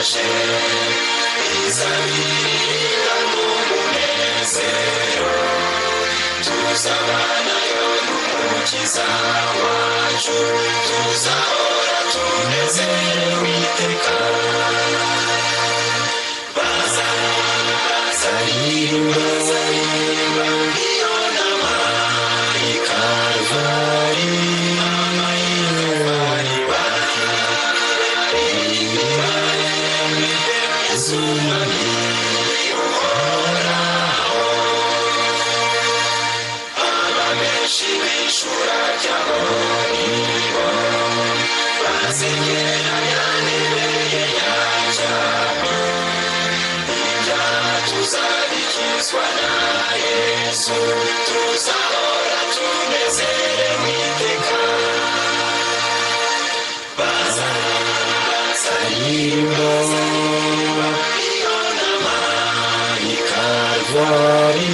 ifashe izabira n'umunezero tuzabanayo n'umukiza wacu tuzahora tunezerewe iteka bazaririmba iyo nama i Karuvali tuzahora tunezerewe iteka bazaririmba iyo nama i Karuvali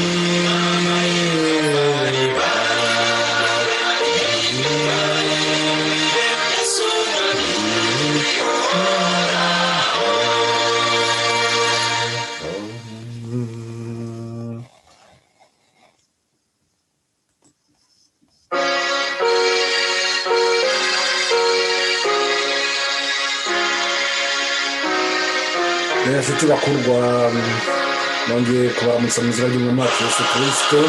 inshuti bakurwa nongeye kubaramutsa mu izina ry'umwami Yesu Kristo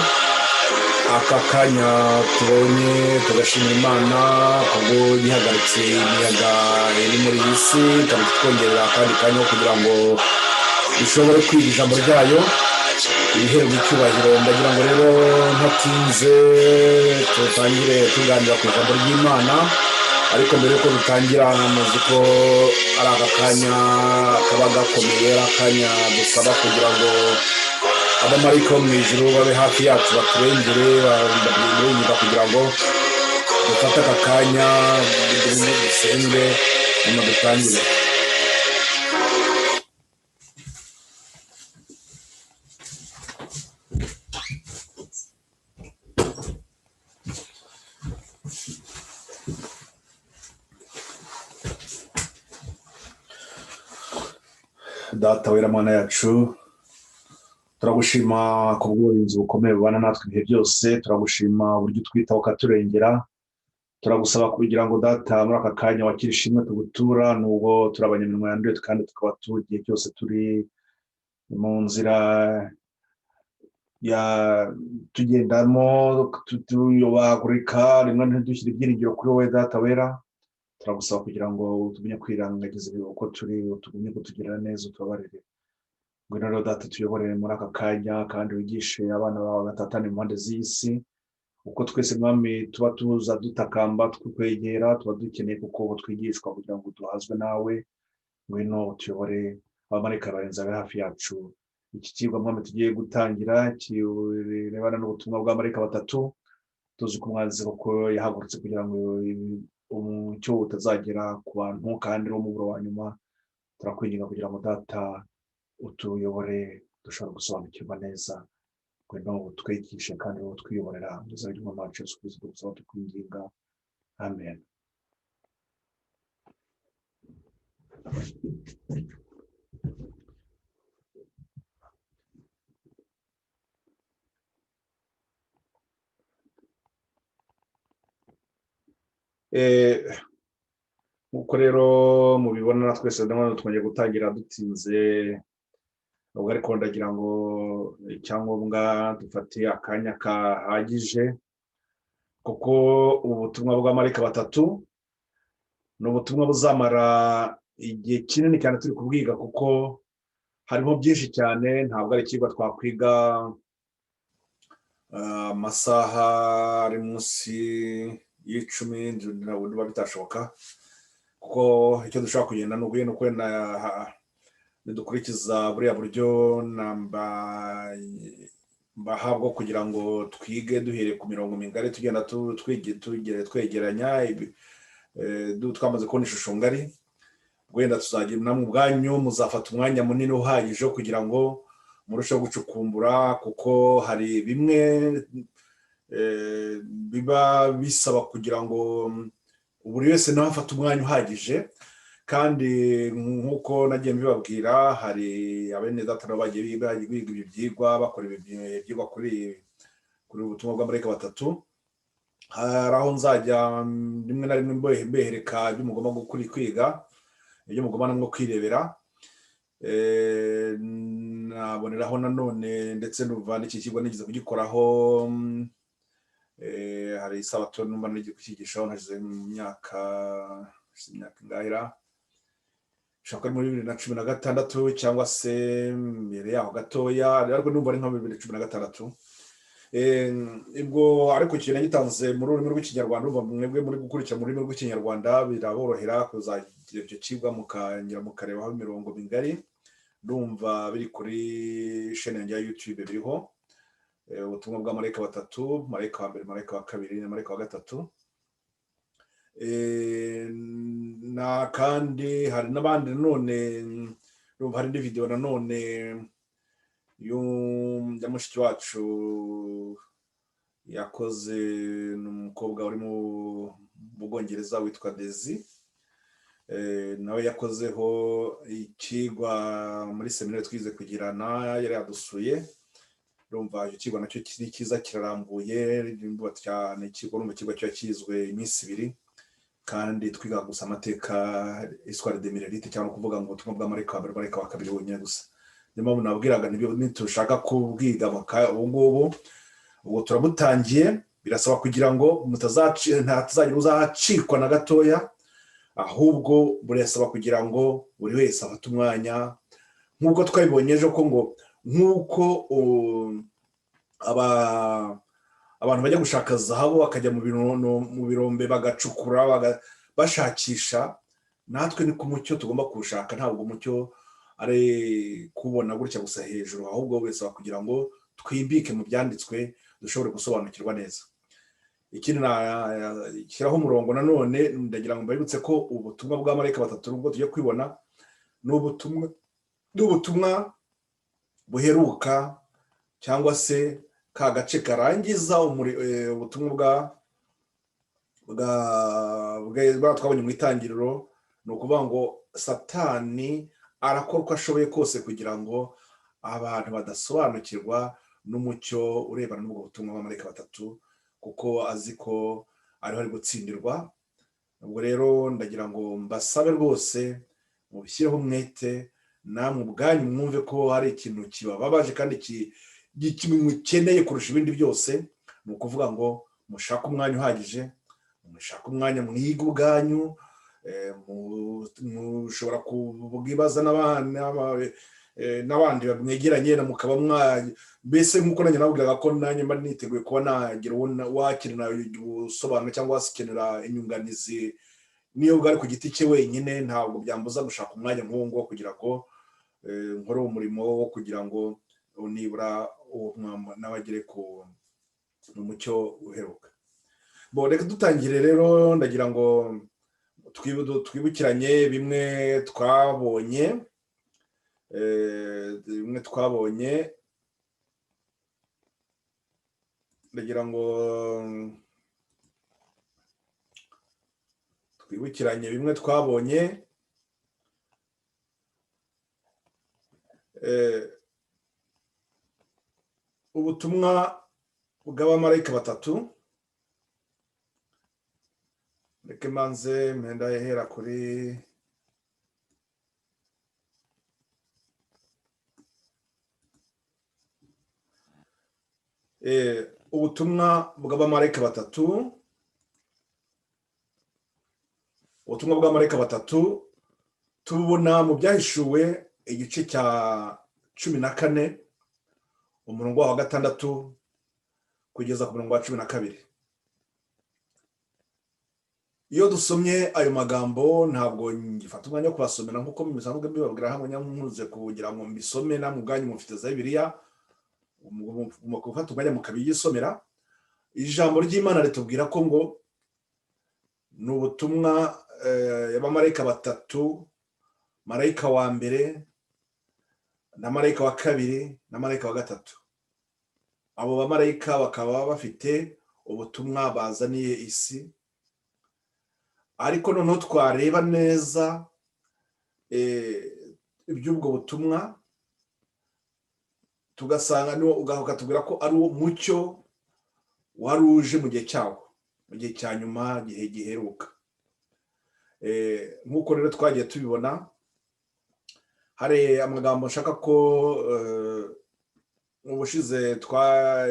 aka kanya tubonye tugashimira Imana kubwo gihagaritse imiyaga iri muri iyi si kandi twongerera akandi kanya kugira ngo dushobore kwiga ijambo ryayo ibiherwa icyubahiro ndagira ngo rero ntatinze tutangire tuganira ku ijambo ry'Imana ariko mbere yuko dutangira muzi ko ari aka kanya kaba gakomeye akanya dusaba kugira ngo abamarayika bo mu ijuru babe hafi yacu baturengere badurinda kugira ngo dufate aka kanya dusenge hanyuma dutangire. Data wera Mana yacu turagushima kubw'uburinzi bukomeye bubana natwe ibihe byose turagushima uburyo twitaho ukaturengera turagusaba kugira ngo data muri aka kanya wakira ishimwe tugutura nubwo turi abanyaminwa yanduye kandi tukaba tugiye cyose turi mu nzira ya tugendamo tuyobagurika rimwe ntidushyire ibyiringiro kuri wowe data wera turagusaba kugira ngo tumenye kwirangagiza uko turi tugumye kutugirira neza utubabarire ngwino rero data tuyoborere muri aka kanya kandi wigishe abana bawe batatane impande z'isi uko twese mwami tuba tuza dutakamba tukwegera tuba dukeneye kuko ubu twigishwa kugira ngo duhazwe nawe ngwino tuyobore abamarayika barenze abe hafi yacu iki kigwa mwami tugiye gutangira kirebana n'ubutumwa bw'abamarayika batatu tuzi ko umwanzi kuko yahagurutse kugira ngo umucyo utazagera ku bantu kandi n'umuburo wa nyuma turakwinginga kugira ngo data utuyobore dushobora gusobanukirwa neza ngwino utwigishe kandi utwiyoborera mu izina ry'umwami Yesu Kristo dusaba tukwinginga amen. Nk'uko rero mubibona twese twongeye gutangira dutinze ubwo ariko ndagira ngo icyangombwa dufate akanya kahagije kuko ubutumwa bw'abamarayika batatu ni ubutumwa buzamara igihe kinini cyane turi kubwiga kuko harimo byinshi cyane ntabwo ari ikigo twakwiga amasaha ari munsi y'icumi niba bitashoboka kuko icyo dushobora kugenda ni ukwenda dukurikiza buriya buryo bahabwa kugira ngo twige duhereye ku mirongo migari tugenda twegeranya twamaze kubona ishusho ngari wenda tuzagira namwe ubwanyu muzafata umwanya munini uhagije kugira ngo murusheho gucukumbura kuko hari bimwe biba bisaba kugira ngo buri wese nawe afate umwanya uhagije kandi nk'uko nagiye mbibabwira hari abene data nabo bagiye biga ibi byigwa bakora ibyigwa kuri ubutumwa bw'amarayika batatu. Hari aho nzajya rimwe na rimwe mbehereka ibyo mugomba kwiga, ibyo mugomba no kwirebera. Naboneraho nanone ndetse n'uva n'iki kigo nigeze kugikoraho, hari isabato numva nigeze kukigishaho nashize mu myaka ingahera, ushaka muri 2016 cyangwa se mbere yaho gatoya, ariko numva ari nka 2016. Ibwo ariko ikintu gitanze mu rurimi rw'ikinyarwanda, umva mwebwe muri gukurikira mu rurimi rw'ikinyarwanda biraborohera kuzagira icyo kigwa mukangira mukarebaho imirongo migari. Ndumva biri kuri chaîne ya YouTube biriho ubutumwa bw'amarayika batatu, marayika wa mbere, marayika wa kabiri na marayika wa gatatu. Na kandi hari n'abandi nanone, ndumva hari indi video nanone ya mushiki wacu yakoze, n'umukobwa uri mu Bwongereza witwa Dezi, nawe yakozeho ikigwa muri seminari twize kugirana, yari yadusuye. Ndumva icyo kigwa nacyo kiri kiza kirarambuye, ndumva cyane ikigwa cyo kizwe iminsi 2, kandi twiga gusa amateka histoire de Milérite, cyangwa kuvuga ngo ubutumwa bw'amarayika wa mbere, marayika wa kabiri wonyine gusa. Niyo mpamvu nabwiraga nitushaka kubwiga ubu turabutangiye, birasaba kugira ngo ntazagira uzacikwa na gatoya, ahubwo burasaba kugira ngo buri wese afate umwanya, nk'uko twabibonye ejo ko ngo nk'uko abantu bajya gushaka zahabu bakajya mu birombe bagacukura bashakisha, natwe ni ku mucyo tugomba kuwushaka. Ntabwo umucyo ari kubona gutya gusa hejuru, ahubwo bisaba kugira ngo twimbike mu byanditswe dushobore gusobanukirwa neza. Ikindi shyiraho umurongo nanone, ndagira ngo mbibutse ko ubutumwa bw'amarayika batatu nubwo tugiye kwibona n'ubutumwa buheruka, cyangwa se ka gace karangiza ubutumwa bwa twabonye mu itangiriro. Ni ukuvuga ngo Satani arakora uko ashoboye kose kugira ngo abantu badasobanukirwa n'umucyo urebana n'ubwo butumwa bw'amarayika batatu, kuko azi ko ariho ari gutsindirwa. Ubwo rero ndagira ngo mbasabe rwose mubishyireho umwete, namwe ubwanyu mwumve ko hari ikintu kibababaje kandi mukeneye kurusha ibindi byose. Ni ukuvuga ngo mushake umwanya uhagije, mushake umwanya mwiga ubwanyu, mushobora kubwibaza n'abandi bamwegeranye, mukaba mbese nk'uko nanjye nabwiraga ko nanjye mba niteguye kuba nagira wakenera ubusobanuro cyangwa wakenera inyunganizi, niyo bwari ku giti cye wenyine, ntabwo byambuza gushaka umwanya nk'uwo nguwo kugira ngo nkore umurimo wo kugira ngo nibura n'abagere ku mucyo uheruka. Reka dutangire rero, ndagira ngo twibukiranye bimwe twabonye, ndagira ngo twibukiranye bimwe twabonye. Ubutumwa bw'abamarayika batatu, reka manze mpenda hera kuri ubutumwa bw'abamarayika batatu. Ubutumwa bw'abamarayika batatu tubona mu byahishuwe igice cya 14 umurongo wa 6 kugeza ku murongo wa 12. Iyo dusomye ayo magambo ntabwo ngifata umwanya wo kubasomera nk'uko bisanzwe mbibabwira hamwe nyankuze kugira ngo mbisome, namwe ubwanyu mufite za Bibiliya mu gufata umwanya mukabiyisomera. Ijambo ry'Imana ritubwira ko ngo ni ubutumwa y'abamarayika batatu, marayika wa mbere na marayika wa kabiri na marayika wa gatatu. Abo bamarayika bakaba bafite ubutumwa bazaniye isi, ariko noneho twareba neza iby'ubwo butumwa tugasanga ukatubwira ko ari uwo mucyo wari uje mu gihe cyawo, mu gihe cya nyuma, gihe giheruka. Nk'uko rero twagiye tubibona, hari amagambo nshaka ko mu bushize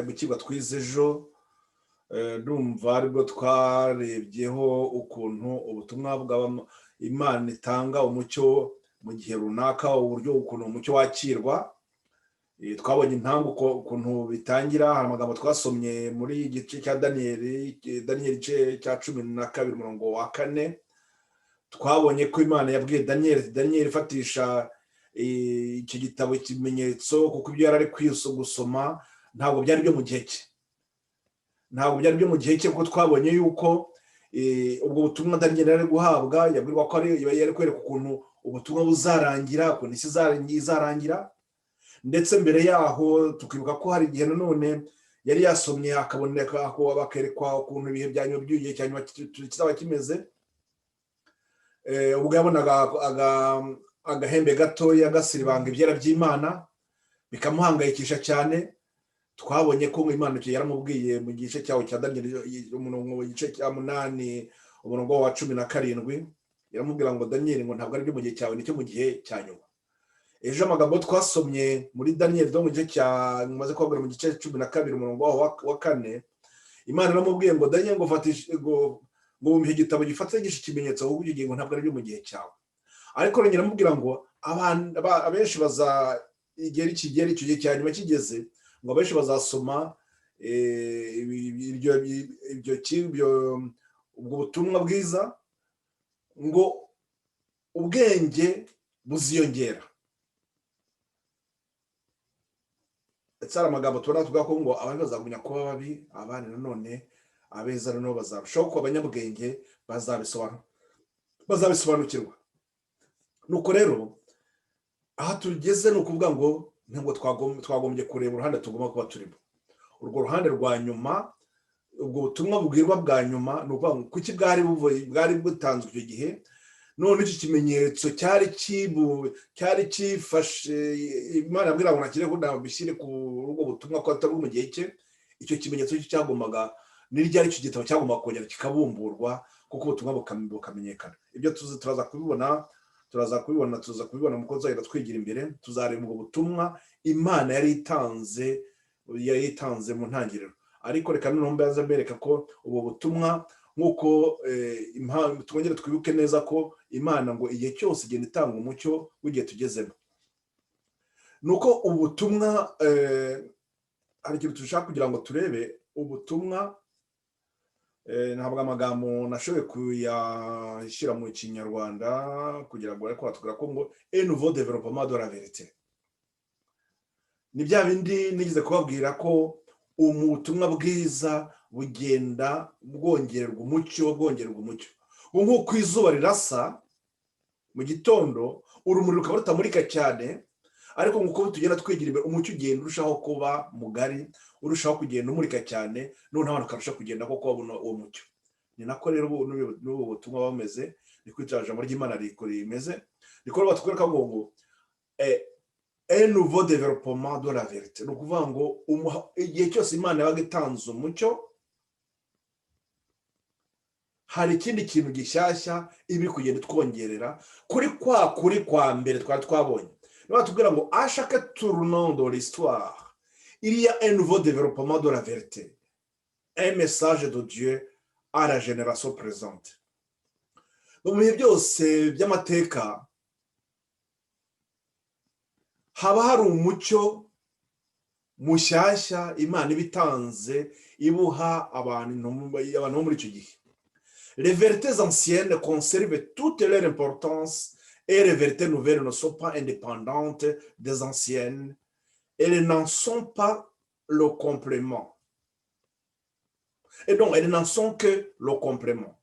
mu kigo twize ejo, ndumva aribwo twarebyeho ukuntu ubutumwa Imana itanga umucyo mu gihe runaka, uburyo ukuntu umucyo wakirwa. Twabonye impamvu ukuntu bitangira. Hari amagambo twasomye muri igice cya Daniyeli igice cya 12 umurongo wa 4. Twabonye ko Imana yabwiye Daniyeli fatisha icyo gitabo ikimenyetso, kuko ibyo yari ari gusoma ntabwo byari byo mu gihe cye, kuko twabonye yuko ubwo butumwa Daniyeli yari guhabwa, yabwirwa ko yari kwereka ukuntu ubutumwa buzarangira, ukuntu isi izarangira. Ndetse mbere yaho tukibuka ko hari igihe nanone yari yasomye akaboneka bakerekwa ukuntu ibihe bya nyuma by'igihe cya nyuma kizaba kimeze. Ubwo yabonaga agahembe gatoya gasiribanga ibyera by'Imana, bikamuhangayikisha cyane. Twabonye ko Imana yaramubwiye mu gice cyawo cya Daniyeli mu gice cya 8 umurongo wa 17, yaramubwira ngo Daniyeli, ngo ntabwo ari byo mu gihe cyawe, nicyo mu gihe cya nyuma. Ejo amagambo twasomye muri Daniyeli mu gice maze kwagura mu gice 12 umurongo wa 4, Imana yaramubwiye ngo Daniyeli, ngo fatisha ngo mu gitabo gifatisha ikimenyetso, ahubwo ugiye ngo ntabwo ari byo mu gihe cyawe. Ariko rero nyiramubwira ngo abenshi igera ikigera icyo gihe cya nyuma kigeze, ngo abenshi bazasoma ubwo butumwa bwiza, ngo ubwenge buziyongera. Ndetse hari amagambo tubona tuvuga ko ngo abandi bazagumya kuba babi, abandi nanone abeza noneho bazarushaho kuba abanyabwenge, bazabisobanukirwa. Nuko rero aha tugeze ni ukuvuga ngo ntabwo twagombye kureba uruhande tugomba kuba turimo. Urwo ruhande rwa nyuma, ubwo butumwa bubwirwa bwa nyuma, ni ukuvuga ngo kuki bwari butanzwe icyo gihe, none iki kimenyetso cyari cyifashe. Imana yabwira ngo nakire ko nabishyire ku rugo butumwa ko atari mu gihe cye. Icyo kimenyetso cyagombaga n'iryari icyo gitabo cyagombaga kongera kikabumburwa, kuko ubutumwa bukamenyekana. Ibyo turaza kubibona mu kozahera twigira imbere. Tuzareba ubwo butumwa Imana yari itanze mu ntangiriro. Ariko reka noneho mbaza mbereka ko ubwo butumwa, nk'uko twongere twibuke neza ko Imana ngo igihe cyose igenda itanga umucyo w'igihe tugezemo. Nuko ubutumwa hari ikintu dushaka kugira ngo turebe. Ubutumwa ntabwo amagambo nashoboye kuyashyira mu Kinyarwanda kugira ngo ariko batubwira ko ngo un nouveau développement de la vérité. Ni bya bindi nigeze kubabwira ko ubutumwa bwiza bugenda bwongererwa umucyo. Nk'uko izuba rirasa mu gitondo, urumuri rukaba rutamurika cyane, ariko nk'uko tugenda twigira imbere, umucyo ugenda urushaho kuba mugari, urushaho kugenda umurika cyane, noneho abantu bakarushaho kugenda ko babona uwo mucyo. Ni nako rero n'ubu butumwa bameze, ni kwitwa ijambo ry'Imana rimeze. Niko batwereka ngo un nouveau développement de la vérité. Ni ukuvuga ngo igihe cyose Imana yabaga itanze umucyo, hari ikindi kintu gishyashya ibi kugenda twongerera kuri kwa mbere twari twabonye. Niba tubwira ngo à chaque tournant de l'histoire, il y a un nouveau développement de la vérité, un message de Dieu à la génération présente. Mu bihe byose by'amateka haba hari umucyo mushyashya Imana ibitanze, ibuha abantu bo muri icyo gihe. Les vérités anciennes conservent toute leur importance, et les vérités nouvelles ne sont pas indépendantes des anciennes. Elles n'en sont pas le complément. Et donc, elles n'en sont que le complément.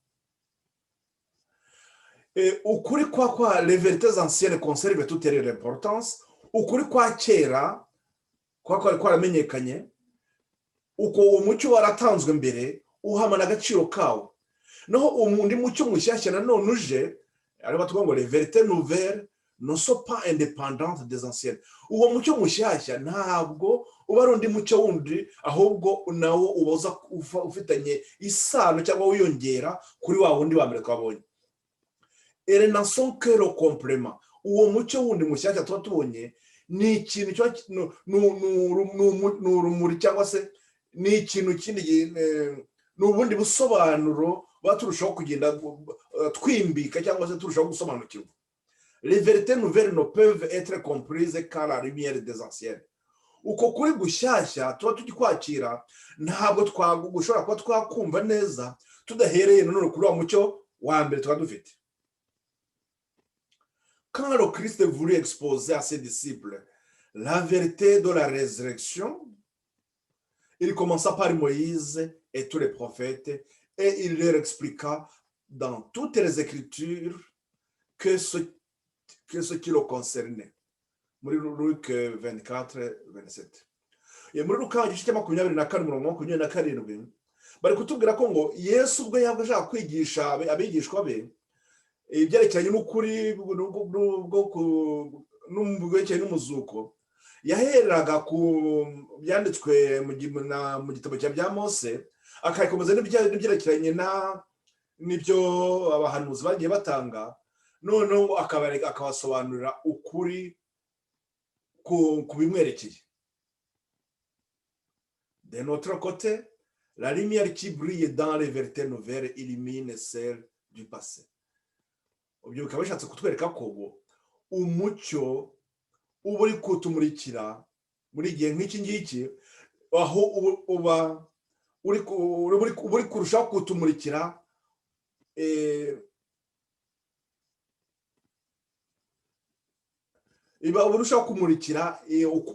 Et ukuri kwa les vérités anciennes conservent toute leur importance. Ukuri kwa kera kwa kwaramenyekanye, uko umucyo waratanzwe mbere uhamana agaciro kawo. Naho undi mucyo mushyashya nanone uje, ari batuvuga ngo les vérités nouvelles ne sont pas indépendantes des anciennes. Uwo mucyo mushyashya ntabwo uba ari undi mucyo wundi, ahubwo nawo uba ufitanye isano cyangwa wiyongera kuri wa wundi wa mbere twabonye. Elles n'en sont que le complément. Uwo mucyo wundi mushyashya tuba tubonye ni ikintu ni urumuri cyangwa se ni ikintu kindi, ni ubundi busobanuro buba turushaho kugenda twimbika cyangwa se turushaho gusobanukirwa. Les vérités nouvelles ne peuvent être comprises qu'à la lumière des anciennes. Uko kuri gushyashya tuba tugikwakira ntabwo gushobora kuba twakumva neza tudahereye nanone kuri wa mucyo wa mbere tuba dufite. Quand le Christ voulut exposer à ses disciples la vérité de la résurrection, il commença par Moïse et tous les prophètes et il leur expliqua dans toutes les Écritures que ce qui le concernait. Muri Luc 24:27. Muri Luka igice cya 24:27 bari kutubwira ko ngo Yesu ubwo yashaka kwigisha abigishwa be ibyerekeranye n'ukuri n'ubwerekeye n'umuzuko, yahereraga ku byanditswe mu gitabo cya Mose, akayikomeza n'ibyerekeranye n'ibyo abahanuzi bagiye batanga, noneho akabasobanurira ukuri ku bimwerekeye. De notre côté, la lumière qui brille dans les vérités nouvelles illumine celle du passé. Ibyo bikaba bishatse kutwereka ko umucyo uba uri kutumurikira muri igihe nk'iki ngiki, aho uba uri kurushaho kutumurikira iba urushaho kumurikira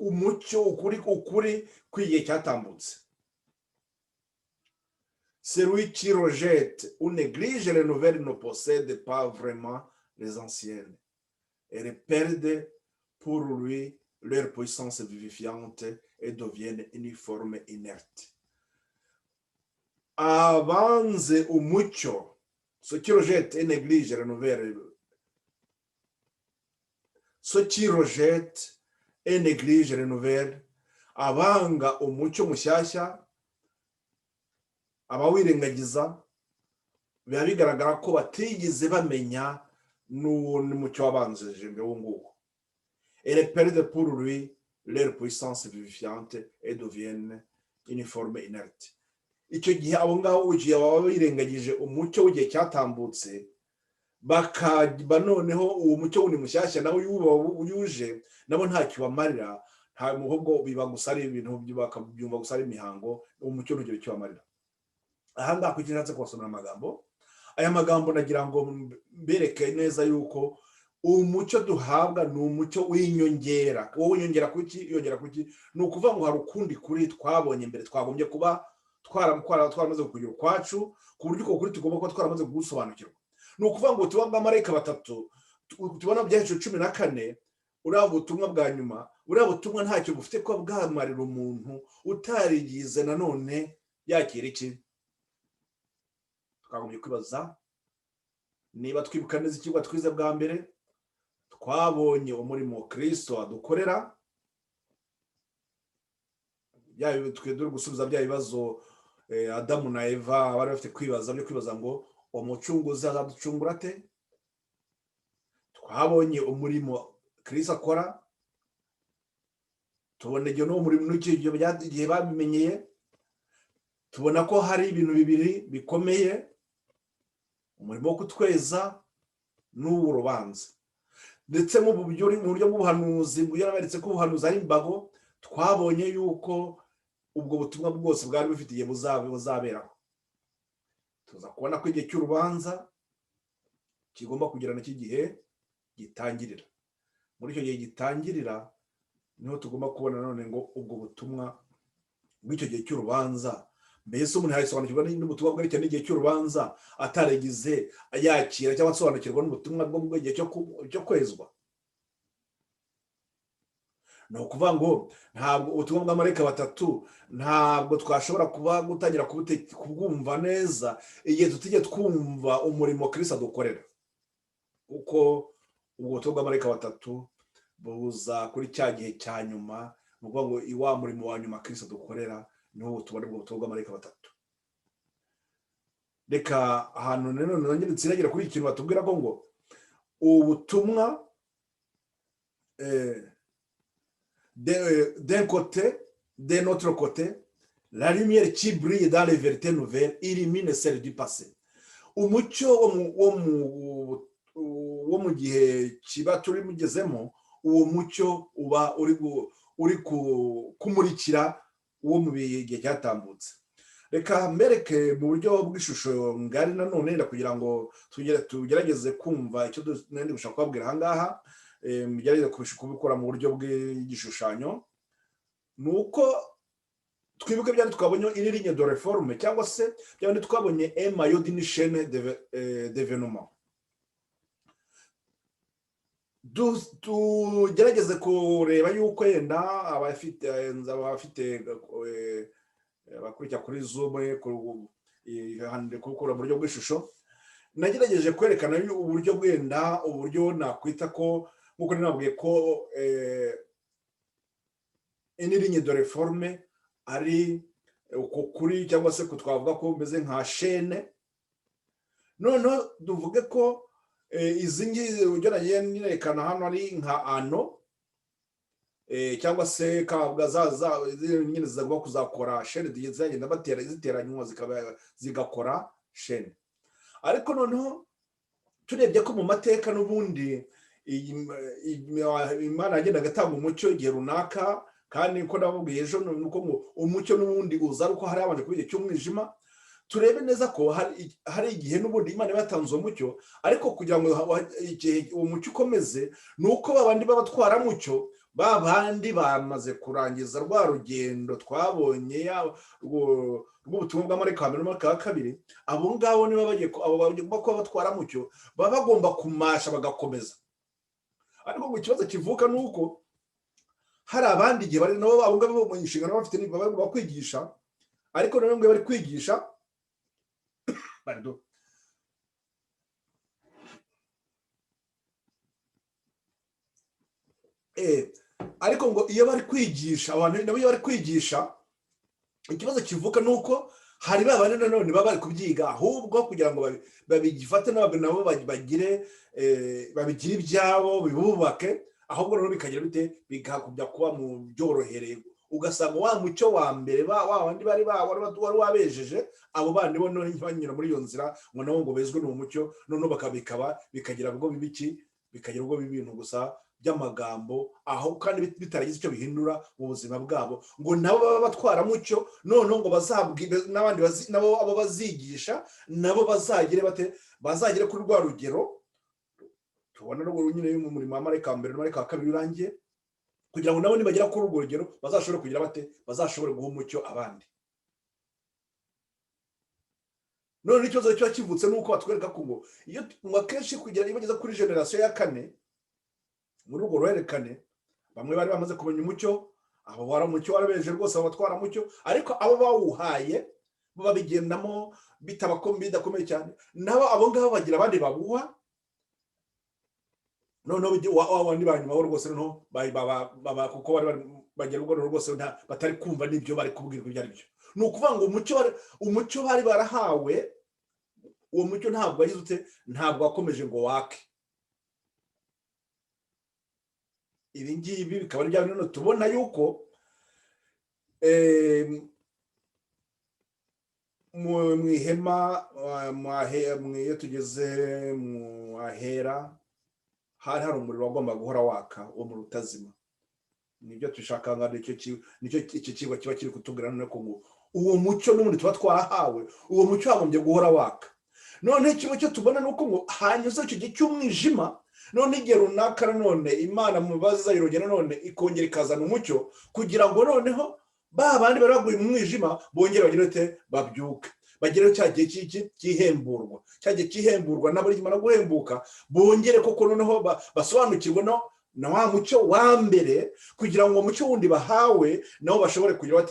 umucyo ukuri kw'igihe cyatambutse. Celui qui rejette ou néglige les nouvelles ne possède pas vraiment les anciennes. Elles perdent pour lui leur puissance vivifiante et deviennent uniformes inertes. Abanze umucyo, ceux qui rejettent et négligent les nouvelles, ceux qui rejettent et négligent les nouvelles, abanga umucyo mushyashya, abawirengagiza, biba bigaragara ko batigeze bamenya n'umucyo wabanjirije mbere w'unguko. Elles perdent pour lui leur puissance vivifiante et deviennent uniformes inertes. Icyo gihe abo ngabo ugiye baba birengagije umucyo w'igihe cyatambutse, bakaba noneho uwo mucyo wundi mushyashya nawe yuje nabo ntacyo bamarira, nta muhogo biba gusa ari ibintu bakabyumva gusa ari imihango, uwo mucyo ntugire icyo bamarira. Aha ngaha kugira ngo kubasomera amagambo, aya magambo nagira ngo mbereke neza yuko umucyo duhabwa ni umucyo w'inyongera. Wowe unyongera kuki? Yongera kuki? Ni ukuvuga ngo hari ukundi kuri twabonye mbere twagombye kuba twaramaze kugira ukwacu, ku buryo uko kuri tugomba kuba twaramaze gusobanukirwa. Ni ukuvuga ngo tuba abamarayika batatu tubona byahishwe 14, uriya butumwa bwa nyuma, uriya butumwa ntacyo bufite ko bwamarira umuntu utarigize nanone yakira iki. Twagombye kwibaza niba twibuka neza ikigo twize bwa mbere, twabonye umurimo Kristo adukorera, twe dore gusubiza bya bibazo Adamu na Eva bari bafite kwibaza ngo umucunguzi azaducungura ate. Twabonye umurimo Kristo akora, tubona igihe n'uwo murimo igihe babimenyeye, tubona ko hari ibintu bibiri bikomeye, umurimo wo kutweza n'urubanza. Ndetse mu buryo bw'ubuhanuzi bwaraberetse ko ubuhanuzi ari imbago, twabonye yuko ubwo butumwa bwose bwari bufite igihe buzaberaho. Tuza kubona ko igihe cy'urubanza kigomba kugira n'iki gihe gitangirira. Muri icyo gihe gitangirira niho tugomba kubona none ngo ubwo butumwa bw'icyo gihe cy'urubanza, mbese umuntu yasobanukirwa n'ubutumwa bwerekeye n'igihe cy'urubanza ataragize yakira cyangwa asobanukirwa n'ubutumwa bwo mu gihe cyo kwezwa. Ni ukuvuga ngo ntabwo ubutumwa bw'amarayika batatu ntabwo twashobora kuba gutangira kubwumva neza igihe tutigeze twumva umurimo Kristo adukorera, uko ubwo butumwa bw'amarayika batatu buza kuri cya gihe cya nyuma, ni ukuvuga ngo iwa murimo wa nyuma Kristo dukorera niho tubona ubwo butumwa bw'amarayika batatu. Reka ahantu nanone nongere nsiragire kuri iki kintu batubwira ko ngo ubutumwa d'un côté, de notre côté, la lumière qui brille dans les vérités nouvelles illumine celle du passé. Umucyo wo mu gihe kiba turi mugezemo, uwo mucyo uba uri kumurikira uwo mu gihe cyatambutse. Reka mbereke mu buryo bw'ishusho ngari nanone kugira ngo tugerageze kumva icyo nandi gushaka kubabwira aha ngaha, mugerageze kubikora mu buryo bw'igishushanyo. Nuko twibuke byandi twabonye iri ligne de réforme cyangwa se byandi twabonye maillot d'une chaîne d'événements. Tugerageze kureba yuko yenda abafite bakurikira kuri Zoom kukura mu buryo bw'ishusho, nagerageje kwerekana uburyo bwenda uburyo nakwita ko nkuko ninabwiye ko une ligne de réforme ari uko kuri cyangwa se kutwavuga ko bimeze nka chaîne. None duvuge ko izi ngizi uburyo nagiye nerekana hano ari nka ano, cyangwa se kabwa nyine zagomba kuzakora chaîne zigenda batera ziteranywa zigakora chaîne. Ariko noneho turebye ko mu mateka n'ubundi Imana yagendaga atanga umucyo igihe runaka, kandi ko nababwiye ejo nuko umucyo n'ubundi uza ariko hari abanje kuba igihe cy'umwijima. Turebe neza ko hari igihe n'ubundi Imana yatanze umucyo, ariko kugira ngo uwo mucyo ukomeze nuko babandi babatwara mucyo babandi bamaze kurangiza rwa rugendo twabonye rw'ubutumwa bw'amarayika wa mbere n'amarayika wa kabiri. Abo ngabo niba bagiye ko batwara mucyo baba bagomba kumasha bagakomeza. Ariko ngo ikibazo kivuka nuko hari abandi igihe bari nabo abo ngabo mu inshingano bafite bagomba kwigisha, ariko nabo ngo bari kwigisha ariko ngo iyo bari kwigisha abantu nabo iyo bari kwigisha, ikibazo kivuka nuko hari babane nanone baba bari kubyiga, ahubwo kugira ngo babigifate nabo bagire babigire ibyabo bibubake, ahubwo rero bikagira bite bigakubya kuba mu byorohereye. Ugasanga wa mucyo wa mbere wandi bari wari wabejeje, abo bandi bo none banyura muri iyo nzira ngo nabo ngo bezwe no mucyo, none bikagira ubwo bibiki, bikagira ubwo bibintu gusa by'amagambo, aho kandi bitaragize icyo bihindura mu buzima bwabo. Ngo nabo baba batwara mucyo, none ngo bazabwire n'abandi nabo abo bazigisha nabo bazagire kuri rwa rugero tubona rwo nyine mu murimo wa marayika wa mbere n'amarayika wa kabiri urangiye, kugira ngo nabo nibagera kuri urwo rugero bazashobore kugira bazashobore guha umucyo abandi. None ikibazo cyo kivutse nuko batwereka ko ngo iyo akenshi kugira ibageza kuri generation ya kane muri urwo ruhererekane, bamwe bari bamaze kumenya umucyo, abo umucyo warabeje rwose abatwara mucyo, ariko abo bawuhaye bo babigendamo bidakomeye cyane, nabo abo ngabo bagira abandi babuha. None wabandi banyuma bo rwose no kuko bari bagira ubwo rwose batari kumva n'ibyo bari kubwirwa ibyo ari byo. Ni ukuvuga ngo umucyo bari barahawe, uwo mucyo ntabwo yizute, ntabwo wakomeje ngo wake. Ibi ngibi bikaba ari bya bintu tubona yuko mu ihema iyo tugeze mu ahera hari umuriro wagomba guhora waka wo mu rutazima. Nibyo tushaka ngo nicyo iki kigo kiba kiri kutubwira none ko ngo uwo mucyo n'ubundi tuba twarahawe, uwo mucyo wagombye guhora waka. None kimwe cyo tubona nuko ngo hanyuze icyo gihe cy'umwijima, none igihe runaka none Imana mu baziza irogera none ikongera ikazana umucyo, kugira ngo noneho bandi bari baguye mu mwijima bongere bagire babyuke, bagire cya gihe cy'ihemburwa, cya gihe cy'ihemburwa nabo rimana guhembuka, bongere koko noneho basobanukirwe na wa mucyo wa mbere, kugira ngo umucyo wundi bahawe nabo bashobore kugira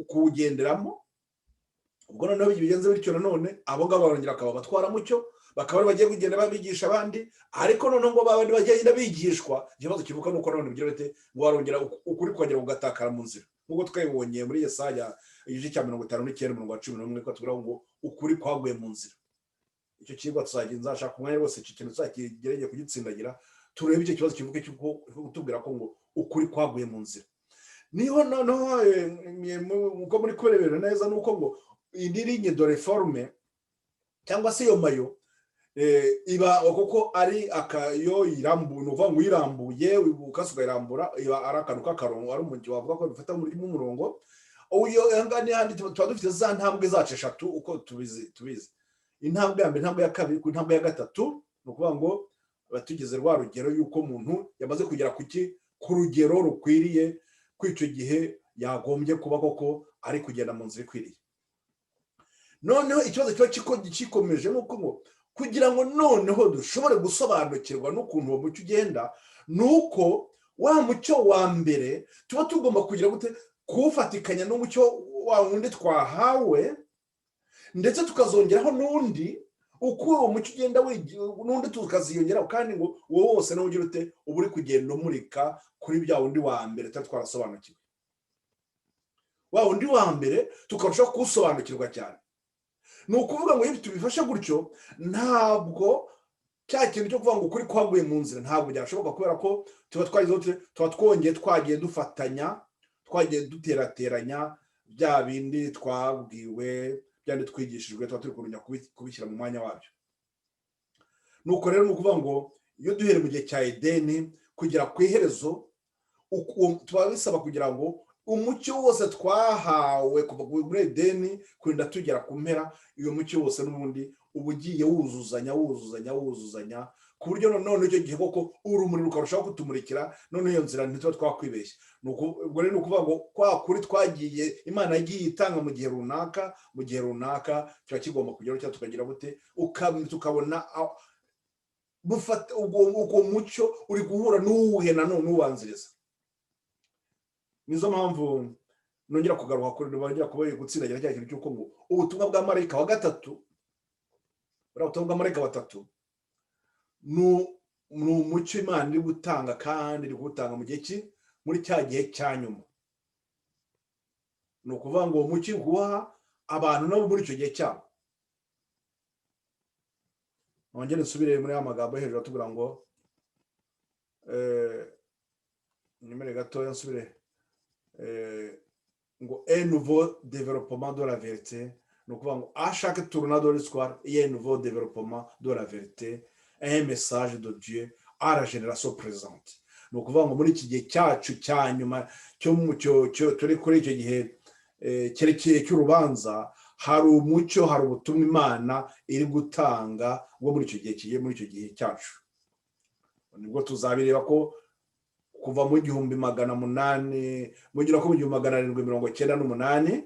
kuwugenderamo. Ubwo noneho bigenze bityo nanone abo ngabo barongera akaba batwara mucyo, bakaba ari bagiye kugenda babigisha abandi, ariko noneho ngo babandi bagenda bigishwa, ikibazo kivuka nuko none bigira bite ngo warongera ukuri kongera kugatakara mu nzira, nk'uko twabibonye muri Yesaya igice cya 59 umurongo wa 11 ko tuvuga ngo ukuri kwaguye mu nzira. Icyo kigwa nzashaka umwanya wose icyo kintu tuzakigereye kugitsindagira, turebe icyo kibazo kivuke cy'uko utubwira ko ngo ukuri kwaguye mu nzira. Niho noneho uko muri kurebera neza nuko ngo indi ligne de réforme cyangwa se iyo mayo iba kuko ari akayo irambuye, uvuga ngo irambuye ukasuka irambura, iba ari akantu k'akarongo, ari umujyi wavuga ko bifata muri murongo uyo ngani handi tuba dufite za ntambwe zacu 3 uko tubizi. Intambwe ya mbere, intambwe ya kabiri, ku intambwe ya gatatu nukuvuga ngo batugeze rwa rugero yuko umuntu yamaze kugera ku rugero rukwiriye kw'icyo gihe yagombye kuba koko ari kugenda mu nzira ikwiriye. Noneho ikibazo kiba gikomeje nuko ngo kugira ngo noneho dushobore gusobanukirwa n'ukuntu uwo mucyo ugenda, nuko wa mucyo wa mbere tuba tugomba kugira gute kuwufatikanya n'umucyo wa wundi twahawe, ndetse tukazongeraho n'undi uko uwo mucyo ugenda n'undi tukaziyongeraho, kandi ngo wowe wose nawe ugira ute uba uri kugenda umurika kuri bya wundi wa mbere tutari twarasobanukiwe. Wa wundi wa mbere tukarushaho kuwusobanukirwa cyane. Ni ukuvuga ngo iyo tubifashe gutyo, ntabwo cya kintu cyo kuvuga ngo ukuri kwaguye mu nzira ntabwo byashoboka, kubera ko tuba twongeye twagiye dufatanya, twagiye duterateranya bya bindi twabwiwe, byandi twigishijwe, tuba turi kurunya kubishyira mu mwanya wabyo. Nuko rero ni ukuvuga ngo iyo duhere mu gihe cya Edeni kugera ku iherezo, tuba bisaba kugira ngo umucyo wose twahawe kuva muri Edeni kurinda tugera ku mpera, iyo mucyo wose n'ubundi uba ugiye wuzuzanya ku buryo none icyo gihe koko urumuri rukarushaho kutumurikira, none iyo nzira ntituba twakwibeshya. Ubwo rero ni ukuvuga ngo kwa kuri twagiye Imana yagiye itanga mu gihe runaka kiba kigomba kugeraho cyangwa tukagira bute tukabona bufata ubwo mucyo uri guhura n'uwuhe nanone ubanziriza. Nizo mpamvu nongera kugaruka kuri nongera kubaye gutsindagira cya kintu cy'uko ngo ubutumwa bwa marayika wa gatatu, ubutumwa bwa marayika wa gatatu ni umucyo Imana iri gutanga, kandi iri gutanga mu gihe muri cya gihe cya nyuma. Ni ukuvuga ngo uwo mucyo guha abantu nabo muri icyo gihe cyabo. Nongere nsubire muri amagambo hejuru atubwira ngo nimere gatoya nsubire ngo un nouveau développement de la vérité, ni ukuvuga ngo à chaque tournant de l'histoire il y a un nouveau développement de la vérité, un message de Dieu à la génération présente. Ni ukuvuga ngo muri iki gihe cyacu cya nyuma turi kuri icyo gihe cyerekeye cy'urubanza, hari umucyo, hari ubutumwa Imana iri gutanga bwo muri icyo gihe kigiye muri icyo gihe cyacu. Nibwo tuzabireba ko kuva mu 1800 mugira ko mu 1798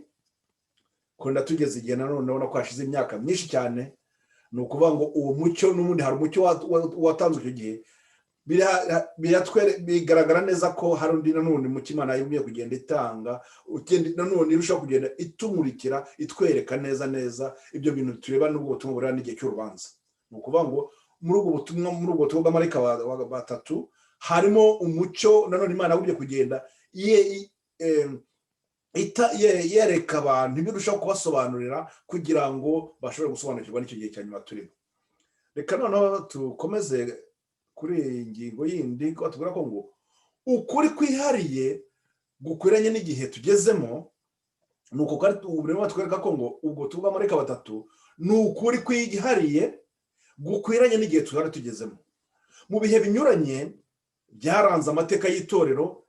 kunda tugeze igihe nanone ubona ko hashize imyaka myinshi cyane. Ni ukuvuga ngo uwo mucyo n'ubundi hari umucyo watanzwe icyo gihe, bigaragara neza ko hari undi nanone mucyo Imana yumye kugenda itanga, nanone irushaho kugenda itumurikira, itwereka neza ibyo bintu tureba n'ubwo butumwa burana n'igihe cy'urubanza. Ni ukuvuga ngo muri ubwo butumwa bw'amarayika batatu harimo umucyo nanone Imana yumye kugenda yereka abantu ibyo irushaho kubasobanurira kugira ngo bashobore gusobanukirwa n'icyo gihe cya nyuma turimo. Reka noneho tukomeze kuri iyi ngingo yindi ko tubwira ko ngo ukuri kwihariye gukwiranye n'igihe tugezemo, ni uko kandi uburimo batwereka ko ngo ubwo tuvuga marayika batatu ni ukuri kwihariye gukwiranye n'igihe twari tugezemo. Mu bihe binyuranye byaranze amateka y'itorero,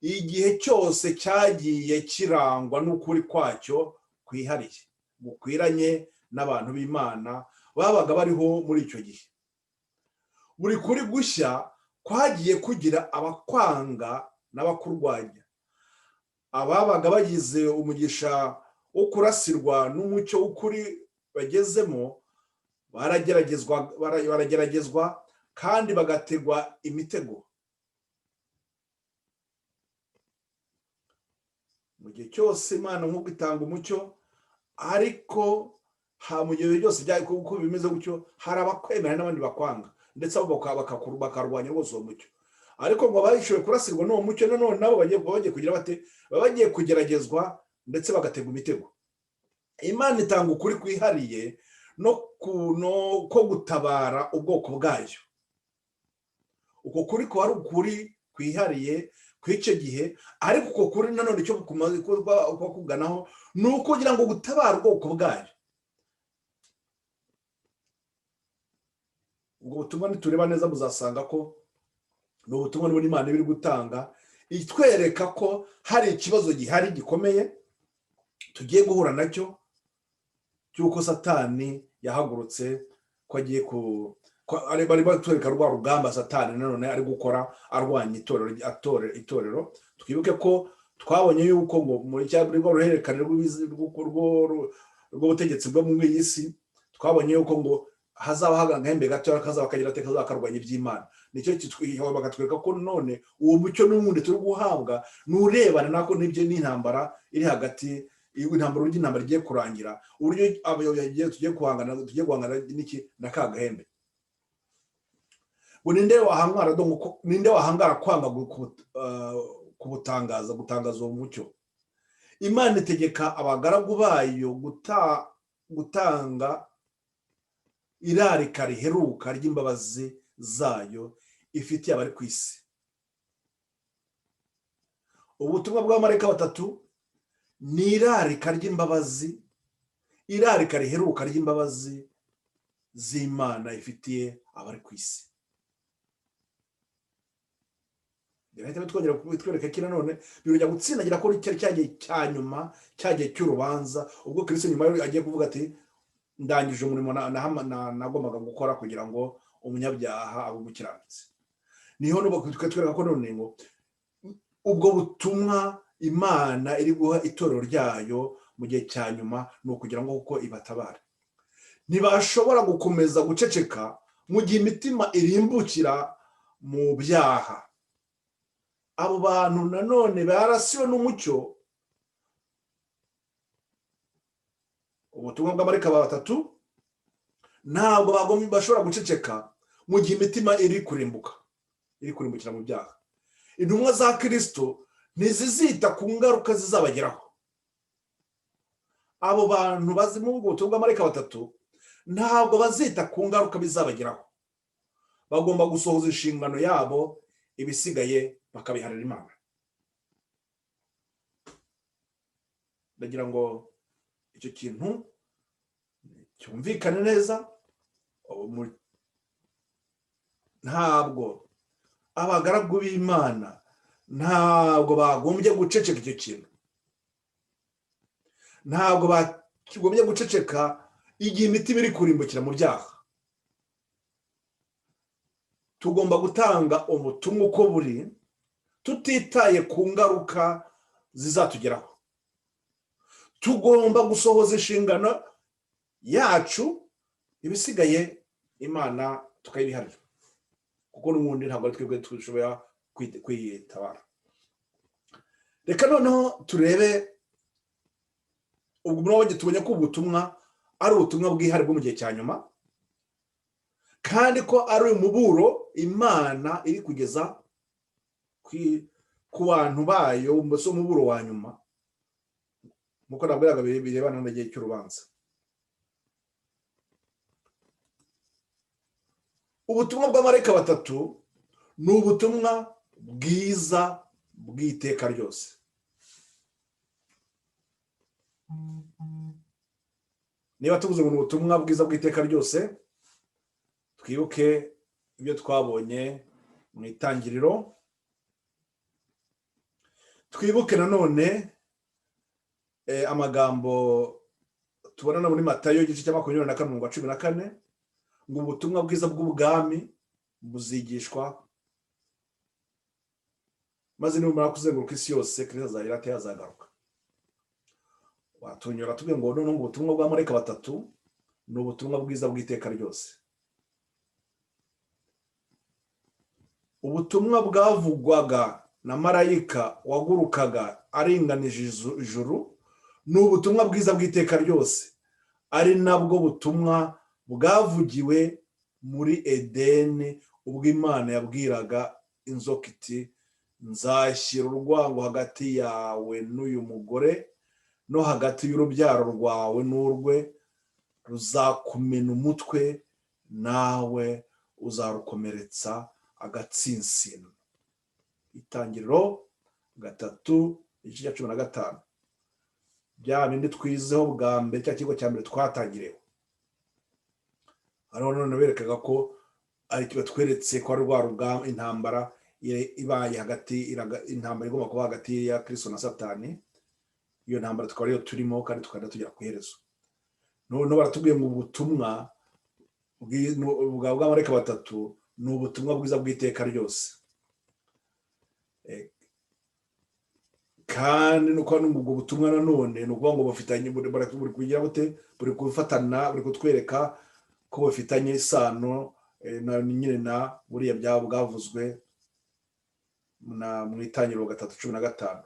igihe cyose cyagiye kirangwa n'ukuri kwacyo kwihariye gukwiranye n'abantu b'Imana babaga bariho muri icyo gihe. Buri kuri gushya kwagiye kugira abakwanga n'abakurwanya. Ababaga bagize umugisha wo kurasirwa n'umucyo w'ukuri bagezemo barageragezwa kandi bagategwa imitego. Mu gihe cyose Imana nk'uko itanga umucyo, ariko mu gihe byose kuko bimeze gutyo hari abakwemera n'abandi bakwanga ndetse abo bakarwanya rwose uwo mucyo ariko ngo abashoboye kurasirwa n'uwo mucyo nanone nabo bagiye kugira bate baba bagiye kugeragezwa ndetse bagategwa imitego. Imana itanga ukuri kwihariye ko gutabara ubwoko bwayo. Uko kuri ko ari ukuri kwihariye kw'icyo gihe ariko uko kuri nanone cyo kumaze kuganaho ni ukugira ngo gutabara ubwoko bwayo. Ubwo butumwa nitureba neza muzasanga ko ni ubutumwa n'ubundi Imana biri gutanga itwereka ko hari ikibazo gihari gikomeye tugiye guhura nacyo cy'uko Satani yahagurutse ko agiye bari batwereka rwa rugamba Satani nanone ari gukora arwanya itorero. Twibuke ko twabonye yuko ngo muri rwo ruhererekane rw'ubutegetsi bwo mu iyi si twabonye yuko ngo hazaba hagahembe gato kazaba kagira ateka zakarwanya iby'Imana. Nicyo bakatwereka ko none uwo mucyo n'ubundi turi guhabwa n'urebana nako n'ibyo n'intambara iri hagati y'intambara igiye kurangira uburyo abayobozi tugiye guhangana n'iki na kagahembe. Ninde wahangara kwanga gutangaza uwo mucyo? Imana itegeka abagaragu bayo gutanga irarika riheruka ry'imbabazi zayo ifitiye abari ku isi. Ubutumwa bw'abamarayika batatu ni irarika ry'imbabazi, irarika riheruka ry'imbabazi z'Imana ifitiye abari ku isi. Birahita bitwongera bitwereka ko nanone birujya gutsindagira ko cyagiye cya nyuma cyagiye cy'urubanza ubwo Kristo nyuma agiye kuvuga ati ndangije umurimo nagombaga gukora kugira ngo umunyabyaha abe umukiranutsi. Niho twereka ko none ngo ubwo butumwa Imana iri guha itorero ryayo mu gihe cya nyuma ni ukugira ngo kuko ibatabare. Ntibashobora gukomeza guceceka mu gihe imitima irimbukira mu byaha. Abo bantu nanone barasiwe n'umucyo. Ubutumwa bw'abamarayika batatu ntabwo bashobora guceceka mu gihe imitima iri kurimbukira mu byaha. Intumwa za Kristo ntizizita ku ngaruka zizabageraho. Abo bantu bazi mu butumwa bw'abamarayika batatu ntabwo bazita ku ngaruka bizabageraho. Bagomba gusohoza inshingano yabo, ibisigaye bakabiharira Imana. Ndagira ngo icyo kintu cyumvikane neza. Ntabwo abagaragu b'Imana ntabwo bagombye guceceka icyo kintu. Ntabwo bagombye guceceka igihe imitima iri kurimbukira mu byaha. Tugomba gutanga ubutumwa uko buri, tutitaye ku ngaruka zizatugeraho. Tugomba gusohoza inshingano yacu, ibisigaye Imana tukayibiharira, kuko n'ubundi ntabwo ari twebwe dushobora kwitabara. Reka noneho turebe ubwo tubonye ko ubutumwa ari ubutumwa bwihariye bwo mu gihe cya nyuma, kandi ko ari umuburo Imana iri kugeza ku bantu bayo, mbese umuburo wa nyuma muko nabwiraga birebana n'igihe cy'urubanza. Ubutumwa bw'abamarayika batatu ni ubutumwa bwiza bw'iteka ryose. Niba tuvuze ngo ubutumwa bwiza bw'iteka ryose, twibuke ibyo twabonye mu itangiriro. Twibuke nanone amagambo tubona muri Matayo igice cya 24:14 ngo ubutumwa bwiza bw'ubwami buzigishwa, maze nimumara kuzenguruka isi yose Kristo azahira yazagaruka. Watunyura tubwe ngo none ubutumwa bw'abamarayika batatu ni ubutumwa bwiza bw'iteka ryose. Ubutumwa bwavugwaga na marayika wagurukaga aringanije ijuru ni ubutumwa bwiza bw'iteka ryose, ari nabwo butumwa bwavugiwe muri Edeni ubwo Imana yabwiraga inzoka iti nzashyira urwango hagati yawe n'uyu mugore no hagati y'urubyaro rwawe n'urwe ruzakumena umutwe nawe uzarukomeretsa agatsinsino. Itangiriro 3:15 bya bindi twizeho bwa mbere cya kigo cya mbere twatangireho. Hano none berekaga ko ari cyo tweretse ko ari rwa rugamba intambara ibaye hagati intambara igomba kuba hagati ya Kristo na Satani. Iyo ntambara twari yo turimo kandi tukanda tugera ku iherezo. None baratubwiye ngo ubutumwa bw'amarayika batatu ni ubutumwa bwiza bw'iteka ryose. Kandi nuko ubwo butumwa nanone ni ukuvuga ngo bafitanye buri kugira bute buri kufatana buri kutwereka ko bafitanye isano na nyine na buriya byabo bwavuzwe mu Itangiriro 3:15.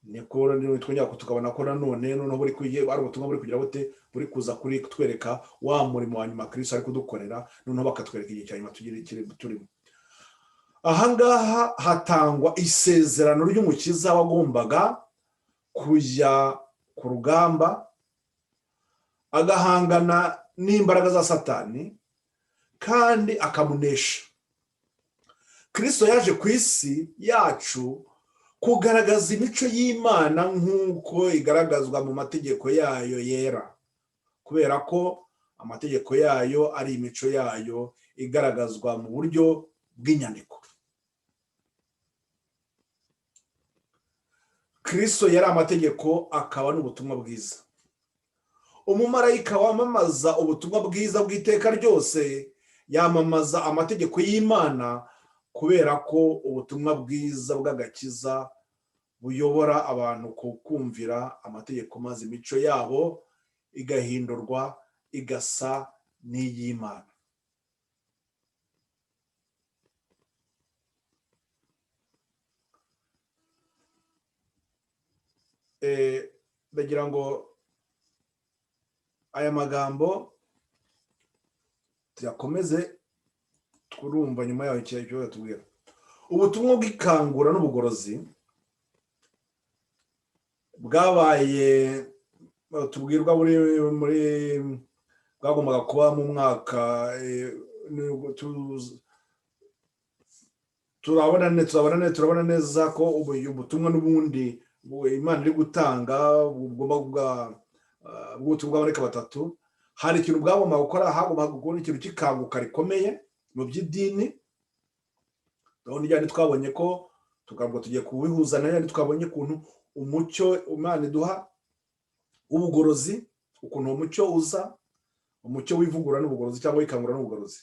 Niko twongera tukabona ko nanone noneho buri kugiye ari ubutumwa buri kugira bute buri kuza kuri kutwereka wa murimo wa nyuma Kristo ari kudukorera, noneho bakatwereka igihe cya nyuma turimo. Ahangaha hatangwa isezerano ry'umukiza wagombaga kujya ku rugamba agahangana n'imbaraga za Satani kandi akamunesha. Kristo yaje ku isi yacu kugaragaza imico y'Imana nk'uko igaragazwa mu mategeko yayo yera, kubera ko amategeko yayo ari imico yayo igaragazwa mu buryo bw'inyandiko. Kristo yari amategeko akaba n'ubutumwa bwiza. Umumarayika wamamaza ubutumwa bwiza bw'iteka ryose yamamaza amategeko y'Imana, kubera ko ubutumwa bwiza bw'agakiza buyobora abantu ku kumvira amategeko maze imico yabo igahindurwa igasa n'iy'Imana. Ndagira ngo aya magambo tuyakomeze turumva nyuma yaho icyo yatubwira. Ubutumwa bw'ikangura n'ubugorozi bwabaye tubwirwa muri bwagombaga kuba mu mwaka turabona neza ko ubutumwa n'ubundi Imana iri gutanga bw'ubutumwa bw'amarayika batatu. Hari ikintu bwagombaga gukora, hagombaga gukora ikintu cy'ikanguka rikomeye mu by'idini. None twabonye ko tukabwo tugiye kubihuza nayo twabonye ukuntu umucyo Imana iduha w'ubugorozi, ukuntu umucyo uza, umucyo w'ivugura n'ubugorozi cyangwa w'ikangura n'ubugorozi.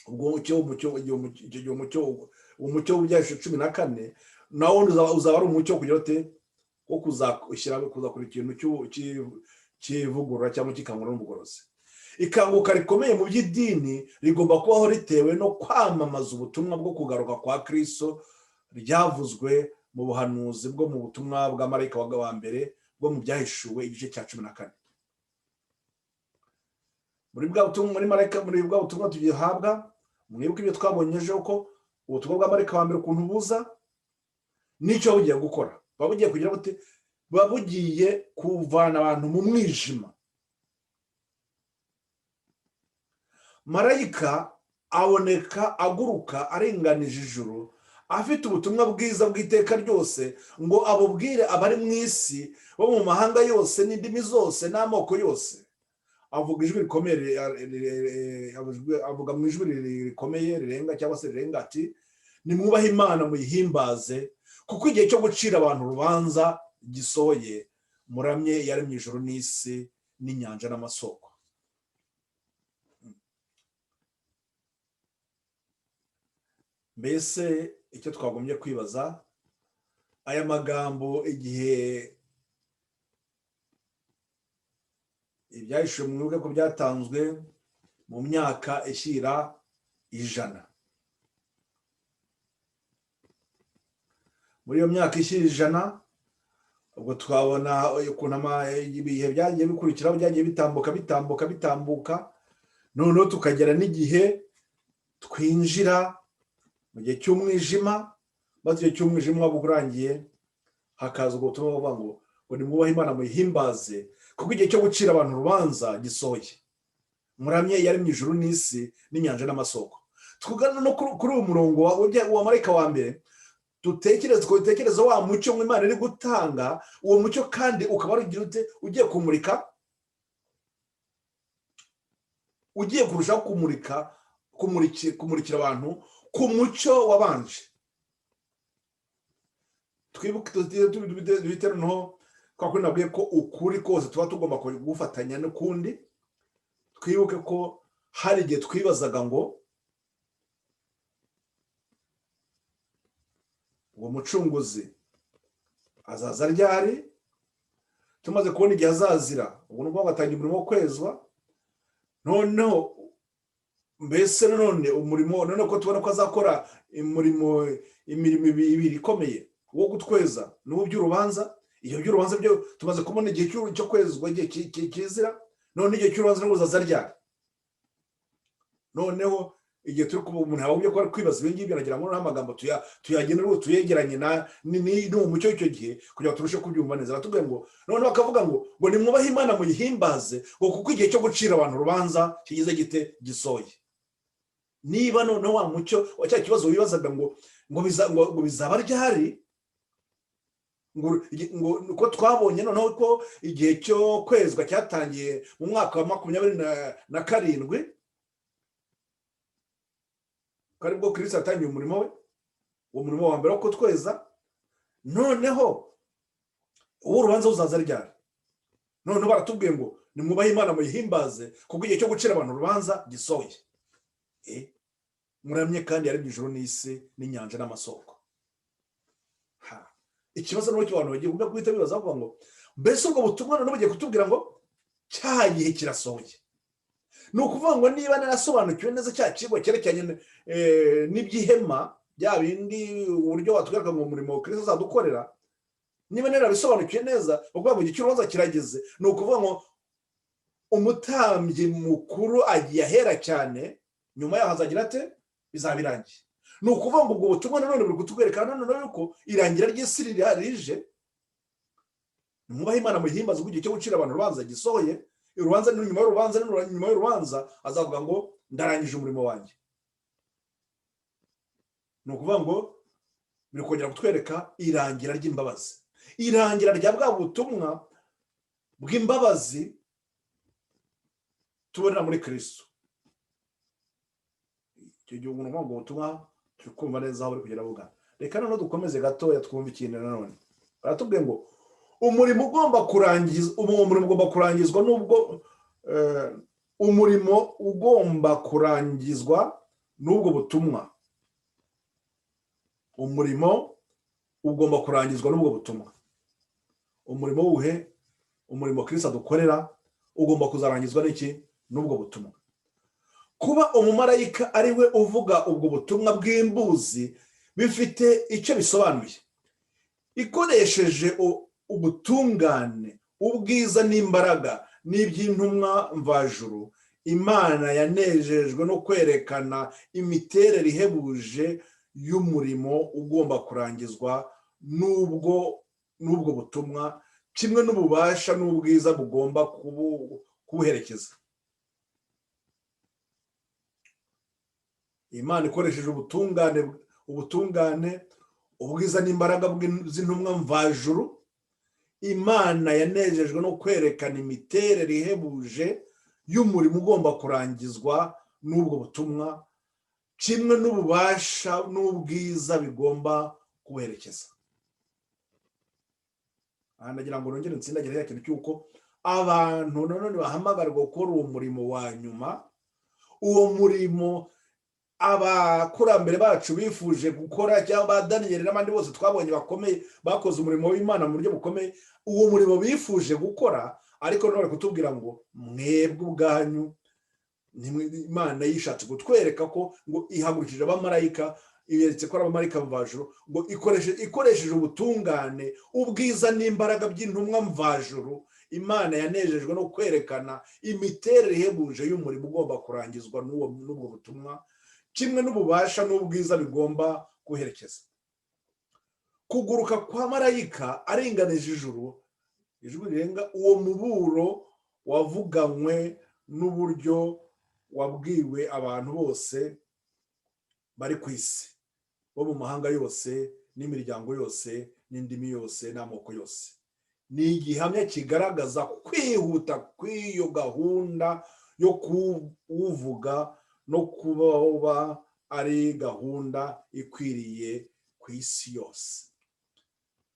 Ubwo umucyo w'ibyahisho 14 nawo uzaba ari umucyo kugira ute ko kuza kuri ikintu cy'ivugurura cyangwa cy'ikangura n'ubugorozi. Ikanguka rikomeye mu by'idini rigomba kubaho ritewe no kwamamaza ubutumwa bwo kugaruka kwa Kristo ryavuzwe mu buhanuzi bwo mu butumwa bw'amarayika wa mbere bwo mu byahishuwe igice cya 14. Muri bwa butumwa tugihabwa, mwibuke ibyo twabonye ejo ko ubutumwa bw'amarayika wa mbere ukuntu buza n'icyo bugiye gukora. Babugiye kugira bute babugiye kuvana abantu mu mwijima. Marayika aboneka aguruka arenganije ijuru afite ubutumwa bwiza bw'iteka ryose ngo abubwire abari mu isi bo mu mahanga yose n'indimi zose n'amoko yose. Avuga ijwi rikomeye, avuga mu ijwi rikomeye rirenga cyangwa se rirenga ati nimwubahe Imana muyihimbaze kuko igihe cyo gucira abantu urubanza gisohoye, muramye yaremye ijuru n'isi n'inyanja n'amasoko. Mbese icyo twagombye kwibaza, aya magambo igihe ibyahishuwe mu bivuga ko byatanzwe mu myaka ishyira 100. Muri iyo myaka ishyira 100 ubwo twabona ukuntu ibihe byagiye bikurikiraho byagiye bitambuka noneho tukagera n'igihe twinjira mu gihe cy'umwijima, maze igihe cy'umwijima waba urangiye hakaza ubwo butumwa buvuga ngo nimwubahe Imana muyihimbaze kuko igihe cyo gucira abantu urubanza gisohoye. Muramye yaremye ijuru n'isi n'inyanja n'amasoko. Twugana no kuri uwo murongo wa marayika wa mbere, dutekereza wa mucyo Imana iri gutanga, uwo mucyo kandi ukaba ugiye kurushaho kumurikira abantu ku mucyo wabanje. Twibuke duhite noneho kwa kundi nabwiye ko ukuri kose tuba tugomba gufatanya n'ukundi. Twibuke ko hari igihe twibazaga ngo uwo mucunguzi azaza ryari. Tumaze kubona igihe azazira, ubu nubwo batangiye umurimo wo kwezwa, noneho mbese none umurimo none ko tubona ko azakora imirimo ibiri ikomeye wo gutweza n'ubu by'urubanza. Iyo by'urubanza byo tumaze kubona igihe cyo kwezwa, igihe kizira, none igihe cy'urubanza n'ubu azaza ryari. Noneho igihe turi kuba umuntu yabubye ko ari kwibaza ibi ngibi, aragira ngo n'amagambo tuyagenera tuyegeranye n'uwo mucyo w'icyo gihe kugira ngo turushe kubyumva neza. Aratubwiye ngo noneho bakavuga ngo nimwubahe Imana muyihimbaze ngo kuko igihe cyo gucira abantu urubanza kigize gite gisohoye. Niba noneho wa mucyo wa cya kibazo wibazaga ngo bizaba ryari, ngo ko twabonye noneho ko igihe cyo kwezwa cyatangiye mu mwaka wa 27 kari bwo Kristo yatangiye umurimo we, uwo murimo wa mbere wo kutweza. Noneho uwo urubanza uzaza ryari? Noneho baratubwiye ngo nimwubahe Imana muyihimbaze kuko igihe cyo gucira abantu urubanza gisohoye. Muramye kandi yaremye ijuru n'isi n'inyanja n'amasoko. Ikibazo n'uko abantu bagiye guhita bibaza bavuga ngo mbese ubwo butumwa none bugiye kutubwira ngo cya gihe kirasohoye. Ni ukuvuga ngo niba narasobanukiwe neza cya kigo cyerekeranye n'iby'ihema bya bindi uburyo watwereka ngo umurimo Kristo azadukorera, niba narabisobanukiwe neza ubwo mu gihe cy'urubanza kirageze, ni ukuvuga ngo umutambyi mukuru agiye ahera cyane, nyuma yaho azagira ate bizaba birangiye. Ni ukuvuga ngo ubwo butumwa none buri kutwerekana none yuko irangira ry'isi rije. Nimwubahe Imana muyihimbaze kuko igihe cyo gucira abantu urubanza gisohoye. Urubanza ni nyuma y'urubanza azavuga ngo ndarangije umurimo wanjye. Ni ukuvuga ngo biri kongera kutwereka irangira ry'imbabazi, irangira rya bwa butumwa bw'imbabazi tubonera muri Kristo. Icyo gihe umuntu ngo ubutumwa turi kumva neza aho buri kugera bugana. Reka noneho dukomeze gatoya twumva ikintu nanone. Baratubwiye ngo umurimo ugomba kurangizwa n'ubwo umurimo ugomba kurangizwa n'ubwo butumwa. Umurimo ugomba kurangizwa n'ubwo butumwa. Umurimo wuhe? Umurimo Kristo adukorera ugomba kuzarangizwa n'iki? N'ubwo butumwa. Kuba umumarayika ari we uvuga ubwo butumwa bw'imbuzi bifite icyo bisobanuye. Ikoresheje ubutungane, ubwiza n'imbaraga n'iby'intumwa mvajuru, Imana yanejejwe no kwerekana imiterere ihebuje y'umurimo ugomba kurangizwa n'ubwo butumwa, kimwe n'ububasha n'ubwiza bugomba kubuherekeza. Imana ikoresheje ubutungane, ubwiza n'imbaraga z'intumwa mvajuru, Imana yanejejwe no kwerekana imiterere ihebuje y'umurimo ugomba kurangizwa n'ubwo butumwa, kimwe n'ububasha n'ubwiza bigomba kubuherekeza. Nagira ngo nongere nsindagire ya kintu cy'uko abantu none bahamagarwa gukora uwo murimo wa nyuma, uwo murimo abakurambere bacu bifuje gukora, cyangwa ba Daniel n'abandi bose twabonye bakomeye bakoze umurimo w'Imana mu buryo bukomeye, uwo murimo bifuje gukora, ariko none kutubwira ngo mwebwe ubwanyu Imana yishatse kutwereka ko ngo ihagurukije abamarayika yeretse ko ari abamarayika mvajuru ngo ikoresheje ubutungane ubwiza n'imbaraga by'intumwa mvajuru imana yanejejwe no kwerekana imiterere ihebuje y'umurimo ugomba kurangizwa n'ubwo butumwa kimwe n'ububasha n'ubwiza bigomba guherekeza kuguruka kwa marayika aringanije ijuru ijwi rirenga uwo muburo wavuganywe n'uburyo wabwiwe abantu bose bari ku isi bo mu mahanga yose n'imiryango yose n'indimi yose n'amoko yose ni igihamya kigaragaza kwihuta kw'iyo gahunda yo kuwuvuga no kuba ari gahunda ikwiriye ku isi yose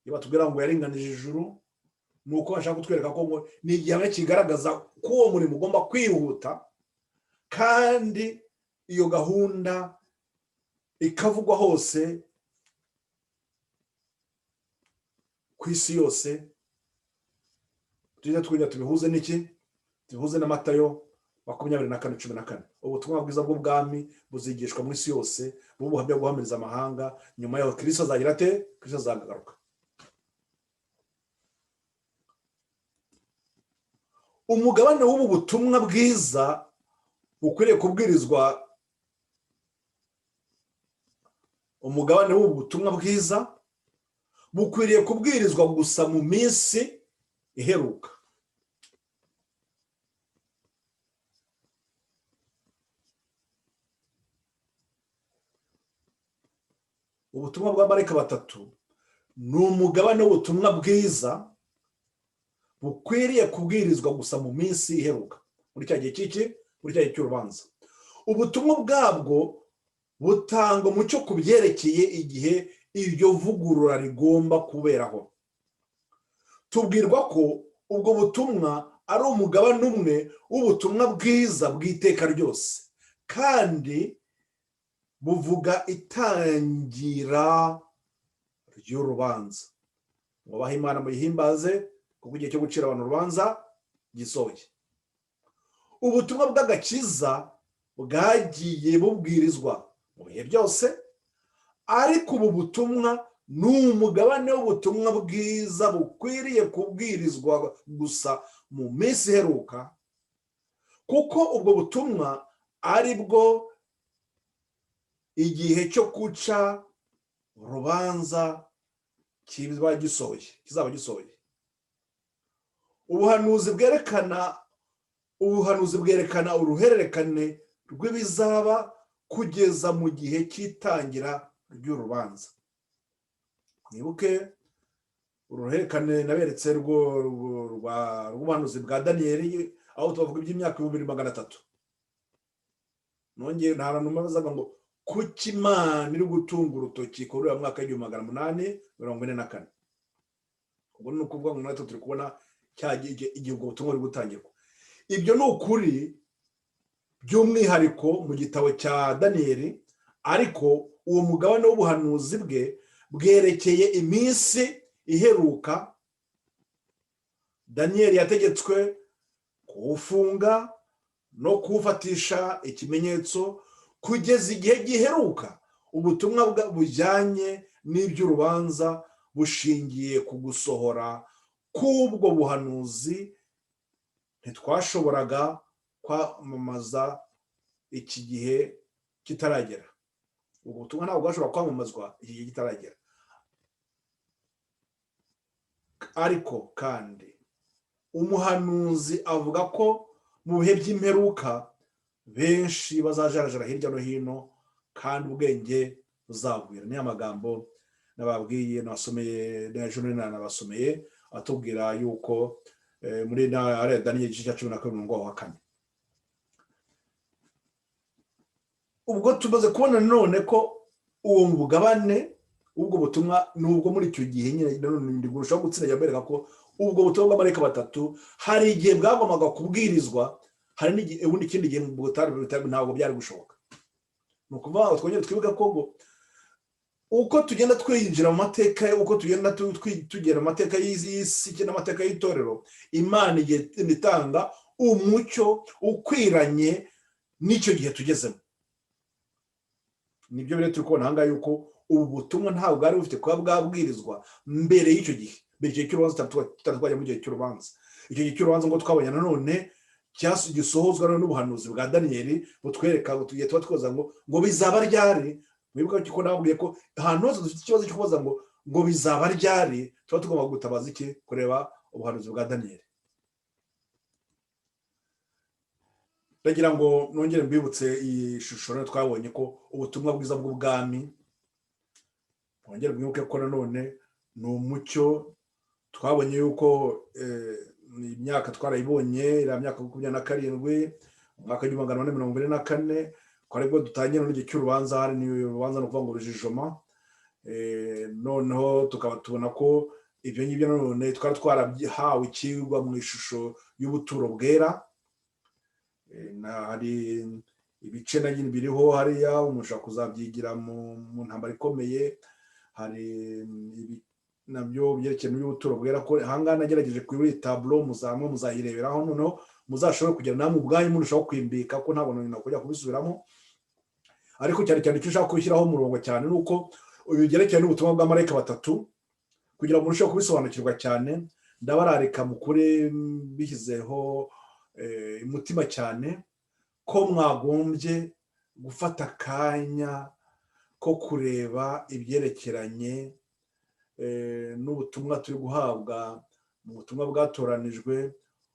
iyo batubwira ngo yaringanije ijuru ni uko bashaka kutwereka ko ni igihamya kigaragaza ko uwo murimo ugomba kwihuta kandi iyo gahunda ikavugwa hose ku isi yose tujya tubihuze n'iki tubihuze na Matayo 24:14 ubutumwa bwiza bw'ubwami buzigishwa mu isi yose bubuhamya guhamiriza amahanga nyuma yaho Kristo azagira ate Kristo azagaruka umugabane w'ubu butumwa bwiza bukwiriye kubwirizwa umugabane w'ubu butumwa bwiza bukwiriye kubwirizwa gusa mu minsi iheruka ubutumwa bw'abamarayika batatu ni umugabane w'ubutumwa bwiza bukwiriye kubwirizwa gusa mu minsi iheruka muri cya gihe cy'iki muri cya gihe cy'urubanza ubutumwa bwabwo butanga umucyo ku byerekeye igihe iryo vugurura rigomba kuberaho tubwirwa ko ubwo butumwa ari umugabane umwe w'ubutumwa bwiza bw'iteka ryose kandi buvuga itangira ry'urubanza ngo bahe Imana muyihimbaze kuko igihe cyo gucira abantu urubanza gisohoye ubutumwa bw'agakiza bwagiye bubwirizwa mu bihe byose ariko ubu butumwa ni umugabane w'ubutumwa bwiza bukwiriye kubwirizwa gusa mu minsi iheruka kuko ubwo butumwa ari bwo igihe cyo guca urubanza kizaba gisohoye ubuhanuzi bwerekana uruhererekane rw'ibizaba kugeza mu gihe cy'itangira ry'urubanza mwibuke uruhererekane naberetse rw'ubuhanuzi bwa Daniyeli aho tuvuga iby'imyaka 2300 nongeye nta hantu mabazaga ngo kuki Imana iri gutunga urutoki kuri uyu mwaka w'1844 ubwo ni ukuvuga ngo natwe turi kubona igihe ubwo butumwa buri gutangirwa ibyo ni ukuri by'umwihariko mu gitabo cya Daniyeli ariko uwo mugabane w'ubuhanuzi bwe bwerekeye iminsi iheruka Daniyeli yategetswe kuwufunga no kuwufatisha ikimenyetso kugeza igihe giheruka ubutumwa bujyanye n'iby'urubanza bushingiye ku gusohora k'ubwo buhanuzi ntitwashoboraga kwamamaza iki gihe kitaragera ubwo butumwa ntabwo bwashobora kwamamazwa iki gihe kitaragera ariko kandi umuhanuzi avuga ko mu bihe by'imperuka benshi bazajarajara hirya no hino kandi ubwenge buzagwira niyo magambo nababwiye nabasomeye n'ejo nabasomeye atubwira yuko muri Daniyeli igice cya 12:4 ubwo tumaze kubona none ko uwo mugabane ubwo butumwa nubwo muri icyo gihe nyine ndi gurushaho gutsinda yabereka ko ubwo butumwa bw'amarayika batatu hari igihe bwagombaga kubwirizwa hari n'igihe ubundi ikindi gihe ntabwo byari gushoboka ni ukuvuga ngo twongere twibuke ko uko tugenda twinjira mu mateka uko tugenda tugera mu mateka y'isi n'amateka y'itorero Imana igenda itanga umucyo ukwiranye n'icyo gihe tugezemo nibyo rero turi kubona ahangaha yuko ubu butumwa ntabwo bwari bufite kuba bwabwirizwa mbere y'icyo gihe, mbere igihe cy'urubanza tutatwajya mu gihe cy'urubanza. Icyo gihe cy'urubanza ngo twabonye nanone gisohozwa n'ubuhanuzi bwa Daniyeli butwereka tugiye tuba twoza ngo bizaba ryari. Mwibuka ko nababwiye ko ahantu hose dufite ikibazo cyo kubaza ngo bizaba ryari, tuba tugomba gutabaza iki? Kureba ubuhanuzi bwa Daniyeli. Ndagira ngo nongere mbibutse iyi shusho rero twabonye ko ubutumwa bwiza bw'ubwami, mwongere mwibuke ko nanone ni umucyo. Twabonye yuko imyaka twarayibonye, iriya myaka 27, umwaka w'1824 twari bwo dutangira n'igihe cy'urubanza. Hari ni urubanza no kuvuga ngo rujijoma. Noneho tukaba tubona ko ibyo ngibyo nanone twari twarahawe ikigwa mu ishusho y'ubuturo bwera. Hari ibice na nyine biriho hariya, umuntu ashobora kuzabyigira mu ntambara ikomeye. Hari nabyo byerekeye n'ubuturo bwera ko ahangaha nagerageje kuri tableau muzayireberaho, noneho muzashobora kugira namwe ubwanyu murushaho kwimbika ko ntabwo nakujya kubisubiramo. Ariko cyane cyane icyo ushaka gushyiraho umurongo cyane ni uko byerekeye n'ubutumwa bw'amarayika batatu, kugira ngo murusheho kubisobanukirwa cyane. Ndabararika mukure bishyizeho umutima cyane ko mwagombye gufata akanya ko kureba ibyerekeranye n'ubutumwa turi guhabwa mu butumwa bwatoranijwe,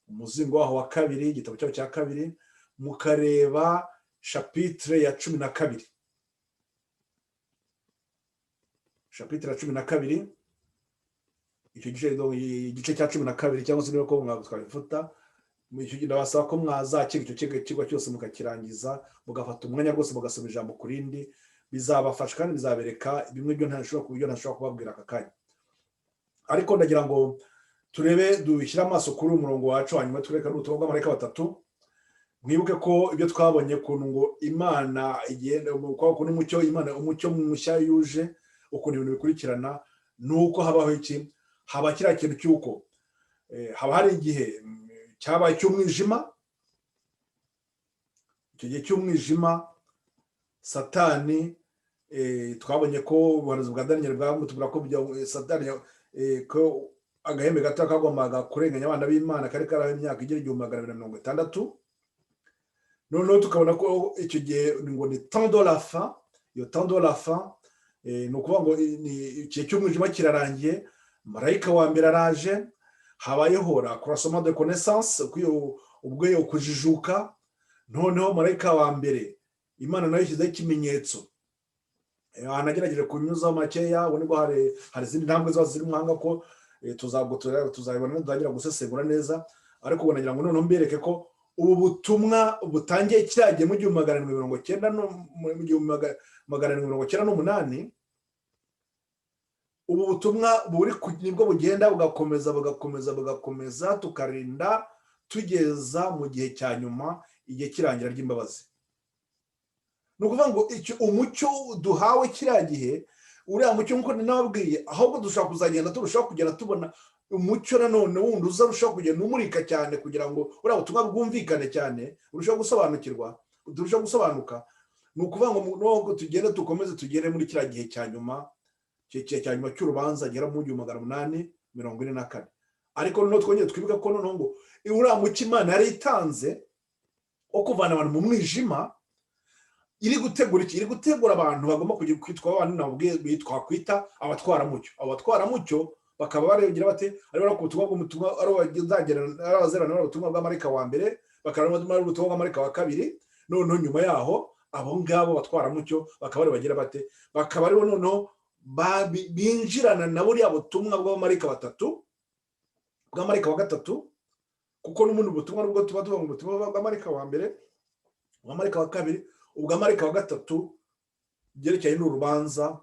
umuzingo waho wa kabiri, igitabo cyaho cya kabiri, mukareba chapitre ya 12, chapitre ya 12, icyo gice cya 12 cyangwa se niba ko mwabitwabifuta mu icyo gihe. Ndabasaba ko mwazakiga icyo kigo cyose mukakirangiza, mugafata umwanya rwose mugasoma ijambo ku rindi. Bizabafasha kandi bizabereka bimwe byo ntashobora kubabwira aka kanya. Ariko ndagira ngo turebe dushyire amaso kuri umurongo wacu, hanyuma tureka n'ubutumwa bw'amarayika batatu. Mwibuke ko ibyo twabonye kuntu ngo Imana igenda ukuntu umucyo, Imana umucyo mushya yuje, ukuntu ibintu bikurikirana, nuko habaho iki? Haba kiriya kintu cy'uko haba hari igihe cyabaye cy'umwijima. Icyo gihe cy'umwijima Satani, twabonye ko ubuhanuzi bwa Daniyeli bwamutubwira ko Satani ko agahembe gato kagombaga kurenganya abana b'Imana kari karaho imyaka igera 1260. Noneho tukabona ko icyo gihe ngo ni temps de la fin. Iyo temps de la fin ni ukuvuga ngo igihe cy'umwijima kirarangiye, marayika wa mbere araje, habayeho la croissance de connaissance, ubwo kujijuka. Noneho marayika wa mbere Imana nayo ishyizeho ikimenyetso. Anagerageje kunyuzaho makeya, ubwo nibwo hari izindi ntambwe zose ziri muhanga ko tuzabibona tuzagira gusesengura neza. Ariko ubwo nagira ngo noneho mbereke ko ubu butumwa butangiye kiragiye mu 1798. Ubu butumwa buri nibwo bugenda bugakomeza tukarinda tugeza mu gihe cya nyuma, igihe kirangira ry'imbabazi. Ni ukuvuga ngo umucyo duhawe kiriya gihe, uriya mucyo nk'uko nababwiye, ahubwo dushobora kuzagenda turushaho kugenda tubona umucyo nanone wundi uzarushaho kugenda umurika cyane, kugira ngo uriya butumwa bwumvikane cyane, urushaho gusobanukirwa, turushaho gusobanuka. Ni ukuvuga ngo nubwo tugenda dukomeze tugere muri kiriya gihe cya nyuma, cya nyuma cy'urubanza gera mu 1844. Ariko noneho twongeye twibuka ko noneho ngo uriya mucyo Imana yari itanze wo kuvana abantu mu mwijima, iri gutegura abantu bagomba kugira kwitwa abantu nabwiye bitwakwita abatwaramucyo. Abatwaramucyo bakaba baregira bate, ari bari ku butumwa bw'umutumwa, ari abazerana n'ubutumwa bw'amarayika wa mbere, bakarama n'ubutumwa bw'amarayika wa kabiri. Noneho nyuma yaho abo ngabo batwaramucyo bakaba bagira bate, bakaba ari noneho binjirana na buriya butumwa bw'amarayika batatu, bw'amarayika wa gatatu. Kuko n'ubundi butumwa nubwo tuba tuvuga ngo ubutumwa bw'amarayika wa mbere, bw'amarayika wa kabiri, ubw'amarayika wa gatatu byerekeye n'urubanza.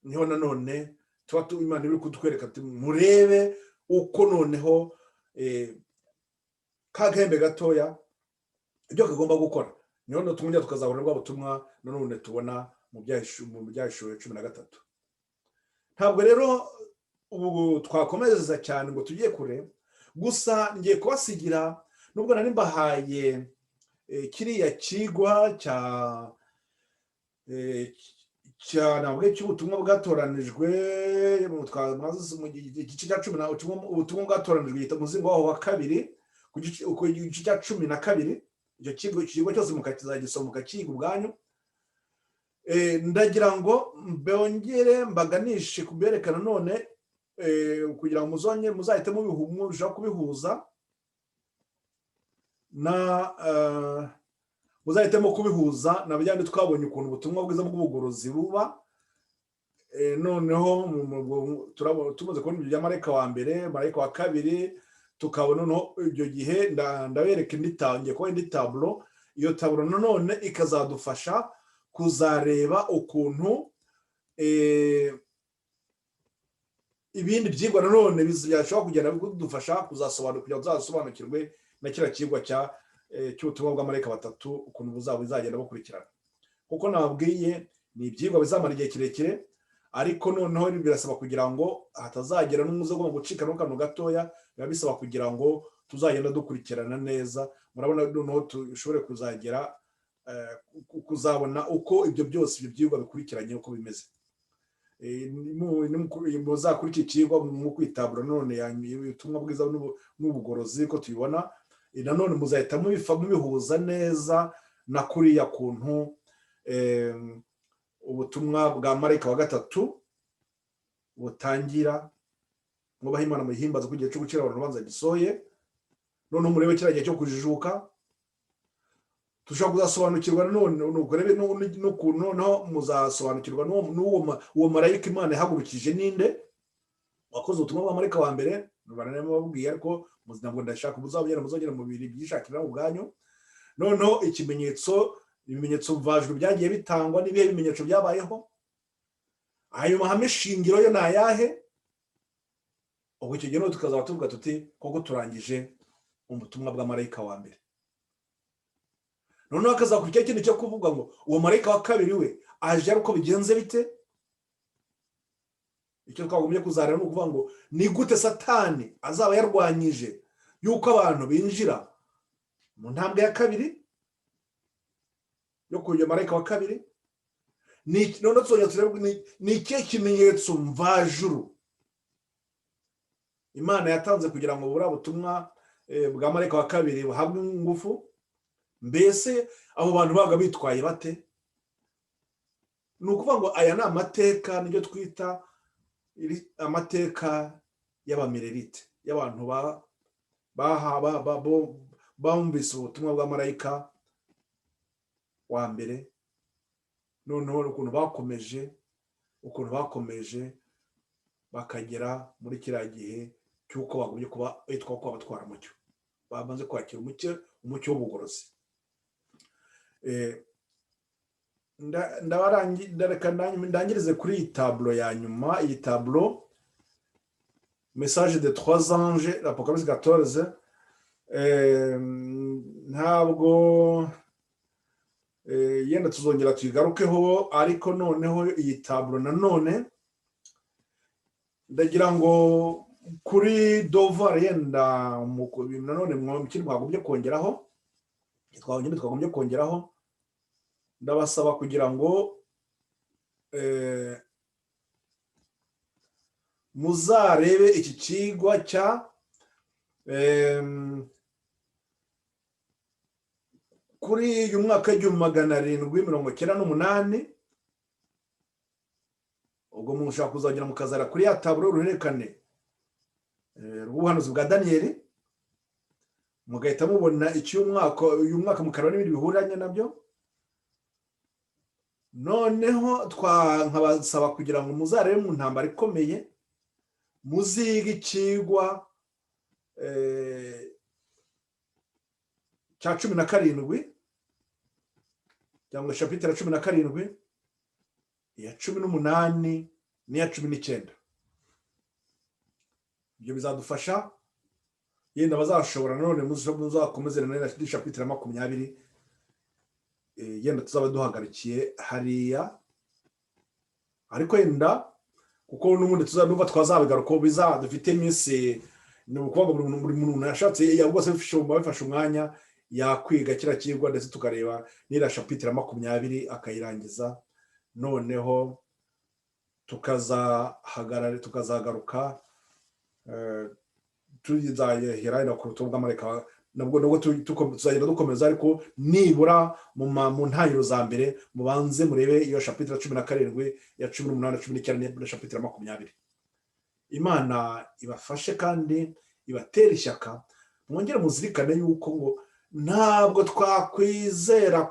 Niho nanone tuba Imana iri kutwereka ati murebe uko noneho kagahembe gatoya ibyo kagomba gukora. Niho tumujya tukazabona rwa butumwa nanone tubona mu byashuwe 13. Ntabwo rero ubu twakomeza cyane ngo tugiye kure, gusa ngiye kubasigira nubwo nari mbahaye kiriya kigwa cyane ahubwo cy'ubutumwa bwatoranijwe mu gice cya 10 ubutumwa bwatoranijwe yita muzingo waho wa kabiri ku gice cya 12 icyo kigo cyose mukakizagisoma mukakiga ubwanyu. Ndagira ngo mbongere mbaganishe kuberekana none kugira ngo muzahite mubihumurusha kubihuza na muzahitemo kubihuza na byandi twabonye ukuntu ubutumwa bwiza bw'ubugorozi buba. Noneho tumaze kubona ibya marayika wa mbere, marayika wa kabiri, tukabona noneho ibyo gihe ndabereka indi tablo. Iyo tablo nanone ikazadufasha kuzareba ukuntu ibindi byigwa nanone byashobora kugenda bidufasha kugira tuzasobanukirwe na kiriya kigwa cy'ubutumwa bw'amarayika batatu ukuntu bizagenda bukurikirana. Kuko nababwiye ni ibyigwa bizamara igihe kirekire, ariko noneho birasaba kugira ngo hatazagera n'umuze ugomba gucika n'akantu gatoya. Biba bisaba kugira ngo tuzagenda dukurikirana neza. Murabona noneho dushobore kuzabona uko ibyo byose ibyo byigwa bikurikiranye uko bimeze. Muzakuri iki kigwa mu kwitabura none ubutumwa bwiza n'ubugorozi ko tubibona. Nanone muzahita mubihuza neza na kuriya kuntu ubutumwa bwa marayika wa gatatu butangira. Mwubaha Imana muhimbaza ku gihe cyo gucira abantu urubanza gisoye. None murebe kiriya gihe cyo kujijuka. Tushobora kuzasobanukirwa none n'ukurebe n'ukuntu noneho muzasobanukirwa n'uwo marayika Imana yahagurukije ninde wakoze ubutumwa bwa marayika wa mbere. Baranababwiye ariko ntabwo ndashaka muzagera mu bibiri byishakira ubwanyu. Noneho ibimenyetso mvajwe byagiye bitangwa n'ibihe bimenyetso byabayeho. Ayo mahame shingiro yo nayahe? Ubwo icyo gihe no tukazaba tuvuga tuti koko turangije ubutumwa bwa marayika wa mbere. Noneho akazakurikira ikintu cyo kuvuga ngo uwo marayika wa kabiri we aje ariko bigenze bite. Icyo twagombye kuzareba ni ukuvuga ngo ni gute Satani azaba yarwanyije yuko abantu binjira mu ntambwe ya kabiri yo kujya marayika wa kabiri. None ni ikihe kimenyetso mvajuru Imana yatanze kugira ngo buriya butumwa bwa marayika wa kabiri buhabwe ingufu? Mbese abo bantu baga bitwaye bate? Ni ukuvuga ngo aya ni amateka, nibyo twita amateka y'abamererite, y'abantu bumvise ubutumwa bwa marayika wa mbere. Noneho ukuntu bakomeje bakagera muri kiriya gihe cy'uko bagomye kuba bitwa ko abatwara umucyo, bamaze kwakira umucyo w'ubugorozi. Ndangirize kuri iyi tablo ya nyuma. Iyi tablo message de 3 anges, l'Apocalypse 14. Ntabwo yenda tuzongera tuyigarukeho, ariko noneho iyi tablo nanone ndagira ngo kuri devoir yenda nanone mwamukiri mwagombye kongeraho, ndabasaba kugira ngo muzarebe iki kigwa cya kuri uyu mwaka w'1798. ubwo mushaka kuzagera mukazara kuri ya taburo uruhererekane rw'ubuhanuzi bwa Daniyeli, mugahita mubona uyu mwaka mukareba n'ibindi bihuranye nabyo. Noneho nkabasaba kugira ngo muzarebe mu ntambara ikomeye, muziga ikigwa cya 17 cyangwa chapitre 17, iya 18 n'iya 19. Ibyo bizadufasha yenda bazashobora none muzakomezera na chapitre 20 yenda tuzaba duhagarikiye hariya, ariko yenda kuko n'ubundi tuzaduva twazabigaruka bizadufite iminsi. Ni ukuvuga buri muntu yashatse yabwose bifasha umwanya yakwiga kira kigwa, ndetse tukareba n'ira chapitre 20 akayirangiza noneho tukazagaruka tuzahera no ku rutugu bw'amareka nabwo tuzagenda dukomeza, ariko nibura mu ntangiriro za mbere mubanze murebe iyo shapitira 17 ya 18 19 na shapitira 20. Imana ibafashe kandi ibatera ishyaka, mwongere muzirikane yuko ngo ntabwo twakwiringira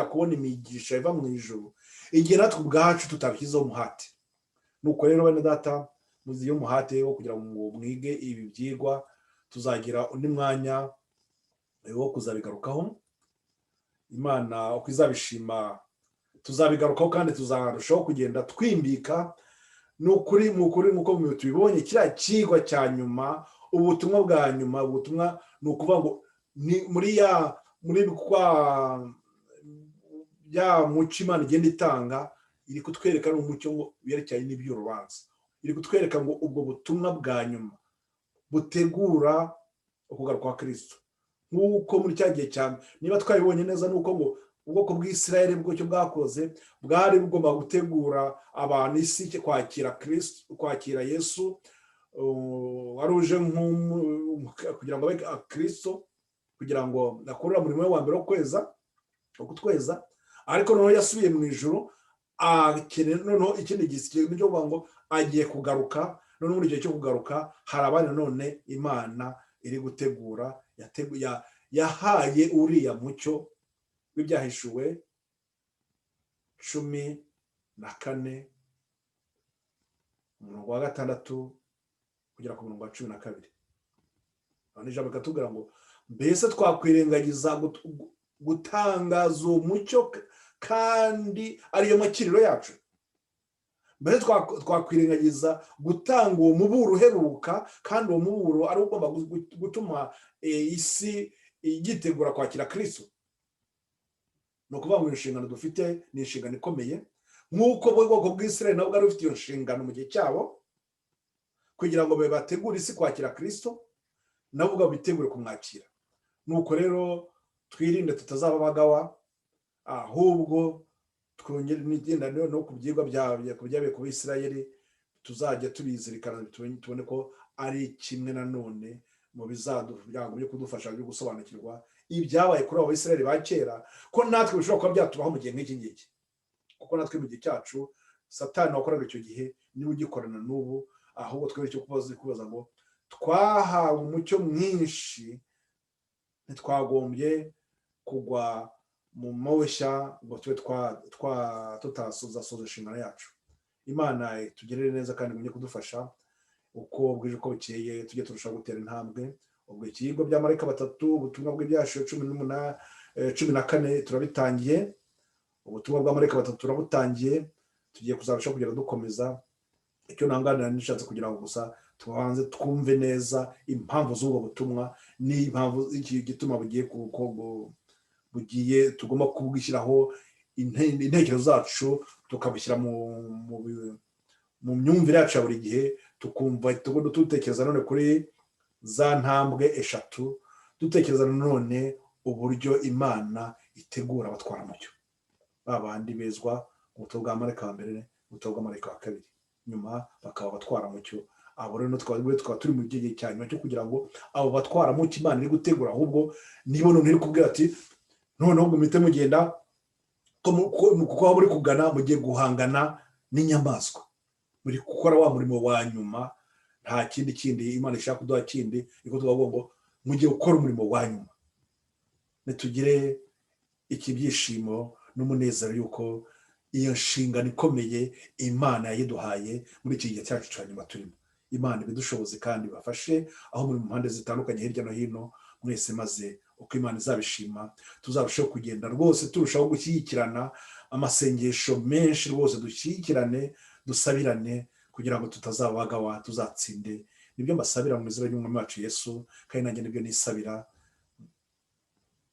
kubona imigisha iva mu ijuru igihe natwe ubwacu tutabishyizeho umuhate. Nuko rero bene data, muziye umuhate wo kugira ngo mwige ibi byigwa, tuzagira undi mwanya wo kuzabigarukaho. Imana uko izabishima tuzabigarukaho, kandi tuzarushaho kugenda twimbika n'ukuri nk'uko tubibonye kiriya kigwa cya nyuma, ubutumwa bwa nyuma. Ubutumwa ni ukuvuga ngo ni muri ya muco Imana igenda itanga, iri kutwereka n'umucyo ngo byerekeranye n'iby'urubanza, iri kutwereka ngo ubwo butumwa bwa nyuma butegura ukugaruka kwa Kristo. Nk'uko muri cya gihe cyane niba twabibonye neza, nuko ngo ubwoko bw'Isirayeli bw'icyo bwakoze bwari bugomba gutegura abantu isi kwakira Kristo, kwakira Yesu wari uje kugira ngo abe Kristo, kugira ngo akorere umurimo we wa mbere wo kutweza. Ariko noneho yasubiye mu ijuru, akeneye noneho ikindi kintu cyo kuvuga ngo agiye kugaruka. Noneho muri igihe cyo kugaruka hari abandi none Imana iri gutegura, yahaye uriya mucyo w'ibyahishuwe 14 umurongo wa 6 kugera ku murongo wa 12. None ijambo rikatubwira ngo mbese twakwirengagiza gutangaza umucyo kandi ariyo makiriro yacu? Mbese twakwirengagiza gutanga uwo muburo uheruka, kandi uwo muburo ari ugomba gutuma isi igitegura kwakira Kristo? Ni ukuvuga ngo inshingano dufite ni inshingano ikomeye, nk'uko ubwoko bw'Isirayeli nabwo bwari bufite iyo nshingano mu gihe cyabo, kugira ngo bategure isi kwakira Kristo, nabo bitegure kumwakira. Nuko rero twirinde tutazaba abagawa, ahubwo twongere n'igenda no ku byigwa byabaye ku Bisirayeli, tuzajya tubizirikana tubone ko ari kimwe nanone mu bizadufasha byo kudufasha byo gusobanukirwa ibyabaye kuri abo Bisirayeli ba kera, ko natwe bishobora kuba byatubaho mu gihe nk'iki ngiki. Kuko natwe mu gihe cyacu Satani wakoraga icyo gihe niwe ugikorana n'ubu, ahubwo twebwe icyo kubaza ngo twahawe umucyo mwinshi, ntitwagombye kugwa mu moshya ngo tube tutasoza inshingano yacu. Imana itugirire neza kandi mujye kudufasha uko bwije uko bukeye, tujye turushaho gutera intambwe. Ubwo ikigo bya marayika batatu, ubutumwa bw'ibyashiwe 14 turabitangiye. Ubutumwa bwa marayika batatu turabutangiye, tugiye kuzarushaho kugera dukomeza. Icyo nanganira nishatse kugira ngo gusa tubanze twumve neza impamvu z'ubwo butumwa, n'impamvu iki gituma bugiye tugomba kubwishyiraho intekerezo zacu, tukabishyira mu myumvire yacu ya buri gihe, tukumva dutekereza none kuri za ntambwe 3, dutekereza none uburyo Imana itegura abatwara mucyo, babandi bezwa ubutumwa bwa marayika wa mbere, ubutumwa bwa marayika wa kabiri, nyuma bakaba batwara mucyo. Abo rero tukaba turi mu gihe cya nyuma cyo kugira ngo abo batwara mucyo Imana iri gutegura, ahubwo nibo none iri kubwira ati noneho mumite mugenda kuko muri kugana mugiye guhangana n'inyamaswa, muri gukora wa murimo wa nyuma. Nta kindi Imana ishaka kuduha kindi, iko tuvuga ngo mugiye gukora umurimo wa nyuma. Nitugire ikibyishimo n'umunezero yuko iyo nshingano ikomeye Imana yayiduhaye muri iki gihe cyacu cya nyuma turimo. Imana ibidushoboze kandi bafashe aho muri mpande zitandukanye hirya no hino mwese, maze uko Imana izabishima tuzarushaho kugenda rwose turushaho gushyigikirana, amasengesho menshi rwose dushyigikirane, dusabirane kugira ngo tutazabagawa, tuzatsinde. Nibyo mbasabira mu izina ry'Umwami wacu Yesu, kandi nanjye nibyo nisabira.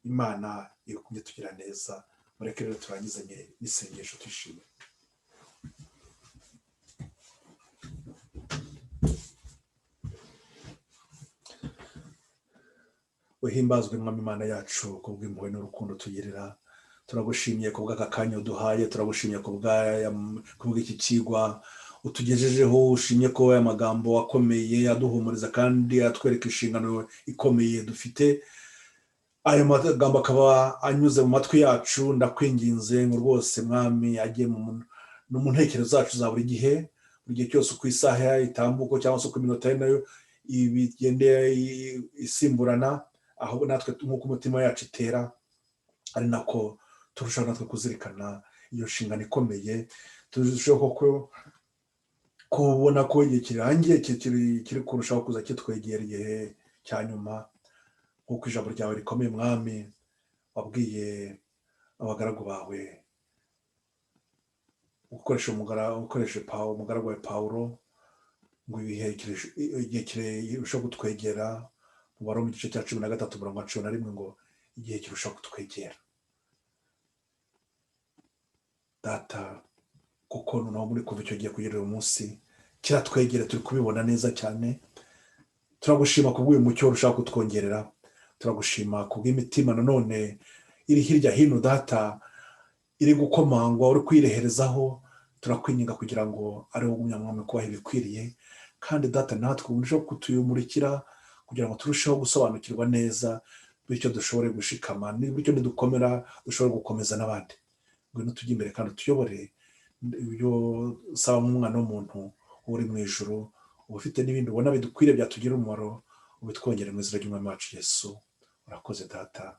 Imana ikumye tugira neza. Mureke rero turangizanye n'isengesho twishime. Uhimbazwe Mwami Imana yacu kubw'impuhwe n'urukundo tugirira. turagushimiye ku bw'aka kanya uduhaye, turagushimiye ku bw'iki kigwa utugejejeho. Ushimye ko aya magambo akomeye aduhumuriza kandi atwereka inshingano ikomeye dufite. Ayo magambo akaba anyuze mu matwi yacu, ndakwinginze ngo rwose mwami ajye mu ntekerezo zacu za buri gihe cyose, uko isaha itambuka cyangwa se uko iminota ye nayo bigende isimburana, aho natwe nk'uko umutima yacu itera ari nako turushaho natwe kuzirikana iyo nshingano ikomeye. Turushaho kubona ko igihe kirangiye kiri kurushaho kuza kitwegera igihe cya nyuma, nk'uko ijambo ryawe rikomeye mwami wabwiye abagaragu bawe ukoresha umugaragu wawe Pawulo ngo igihe kirushaho kutwegera, mu Baroma igice cya 13:11 ngo igihe kirushaho kutwegera. Data, kuko noneho muri kuva icyo gihe kugera uyu munsi kiratwegera, turi kubibona neza cyane. Turagushima ku bw'uyu mucyo urushaho kutwongerera, turagushima ku bw'imitima nanone iri hirya hino Data, iri gukomangwa, uri kwireherezaho. Turakwinginga kugira ngo ari wowe umunyamwami kubaha ibikwiriye, kandi Data natwe urushaho kutuyumurikira kugira ngo turusheho gusobanukirwa neza, bityo dushobore gushikama, bityo nidukomera dushobore gukomeza n'abandi. Ngwino tujye imbere kandi tuyobore ibyo usaba nk'umwana w'umuntu uri mu ijuru, uba ufite n'ibindi ubona bidukwiriye byatugira umumaro, ubitwongere mu izina ry'umwami wacu Yesu. Urakoze Data,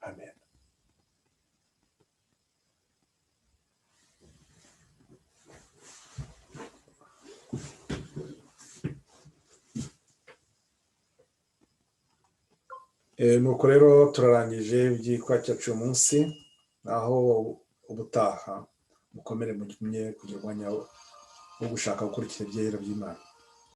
amen. Nuko rero turarangije ibyikwa cyacu uyu munsi, aho ubutaha mukomere mugumye kugira umwanya wo gushaka gukurikira ibyera by'Imana.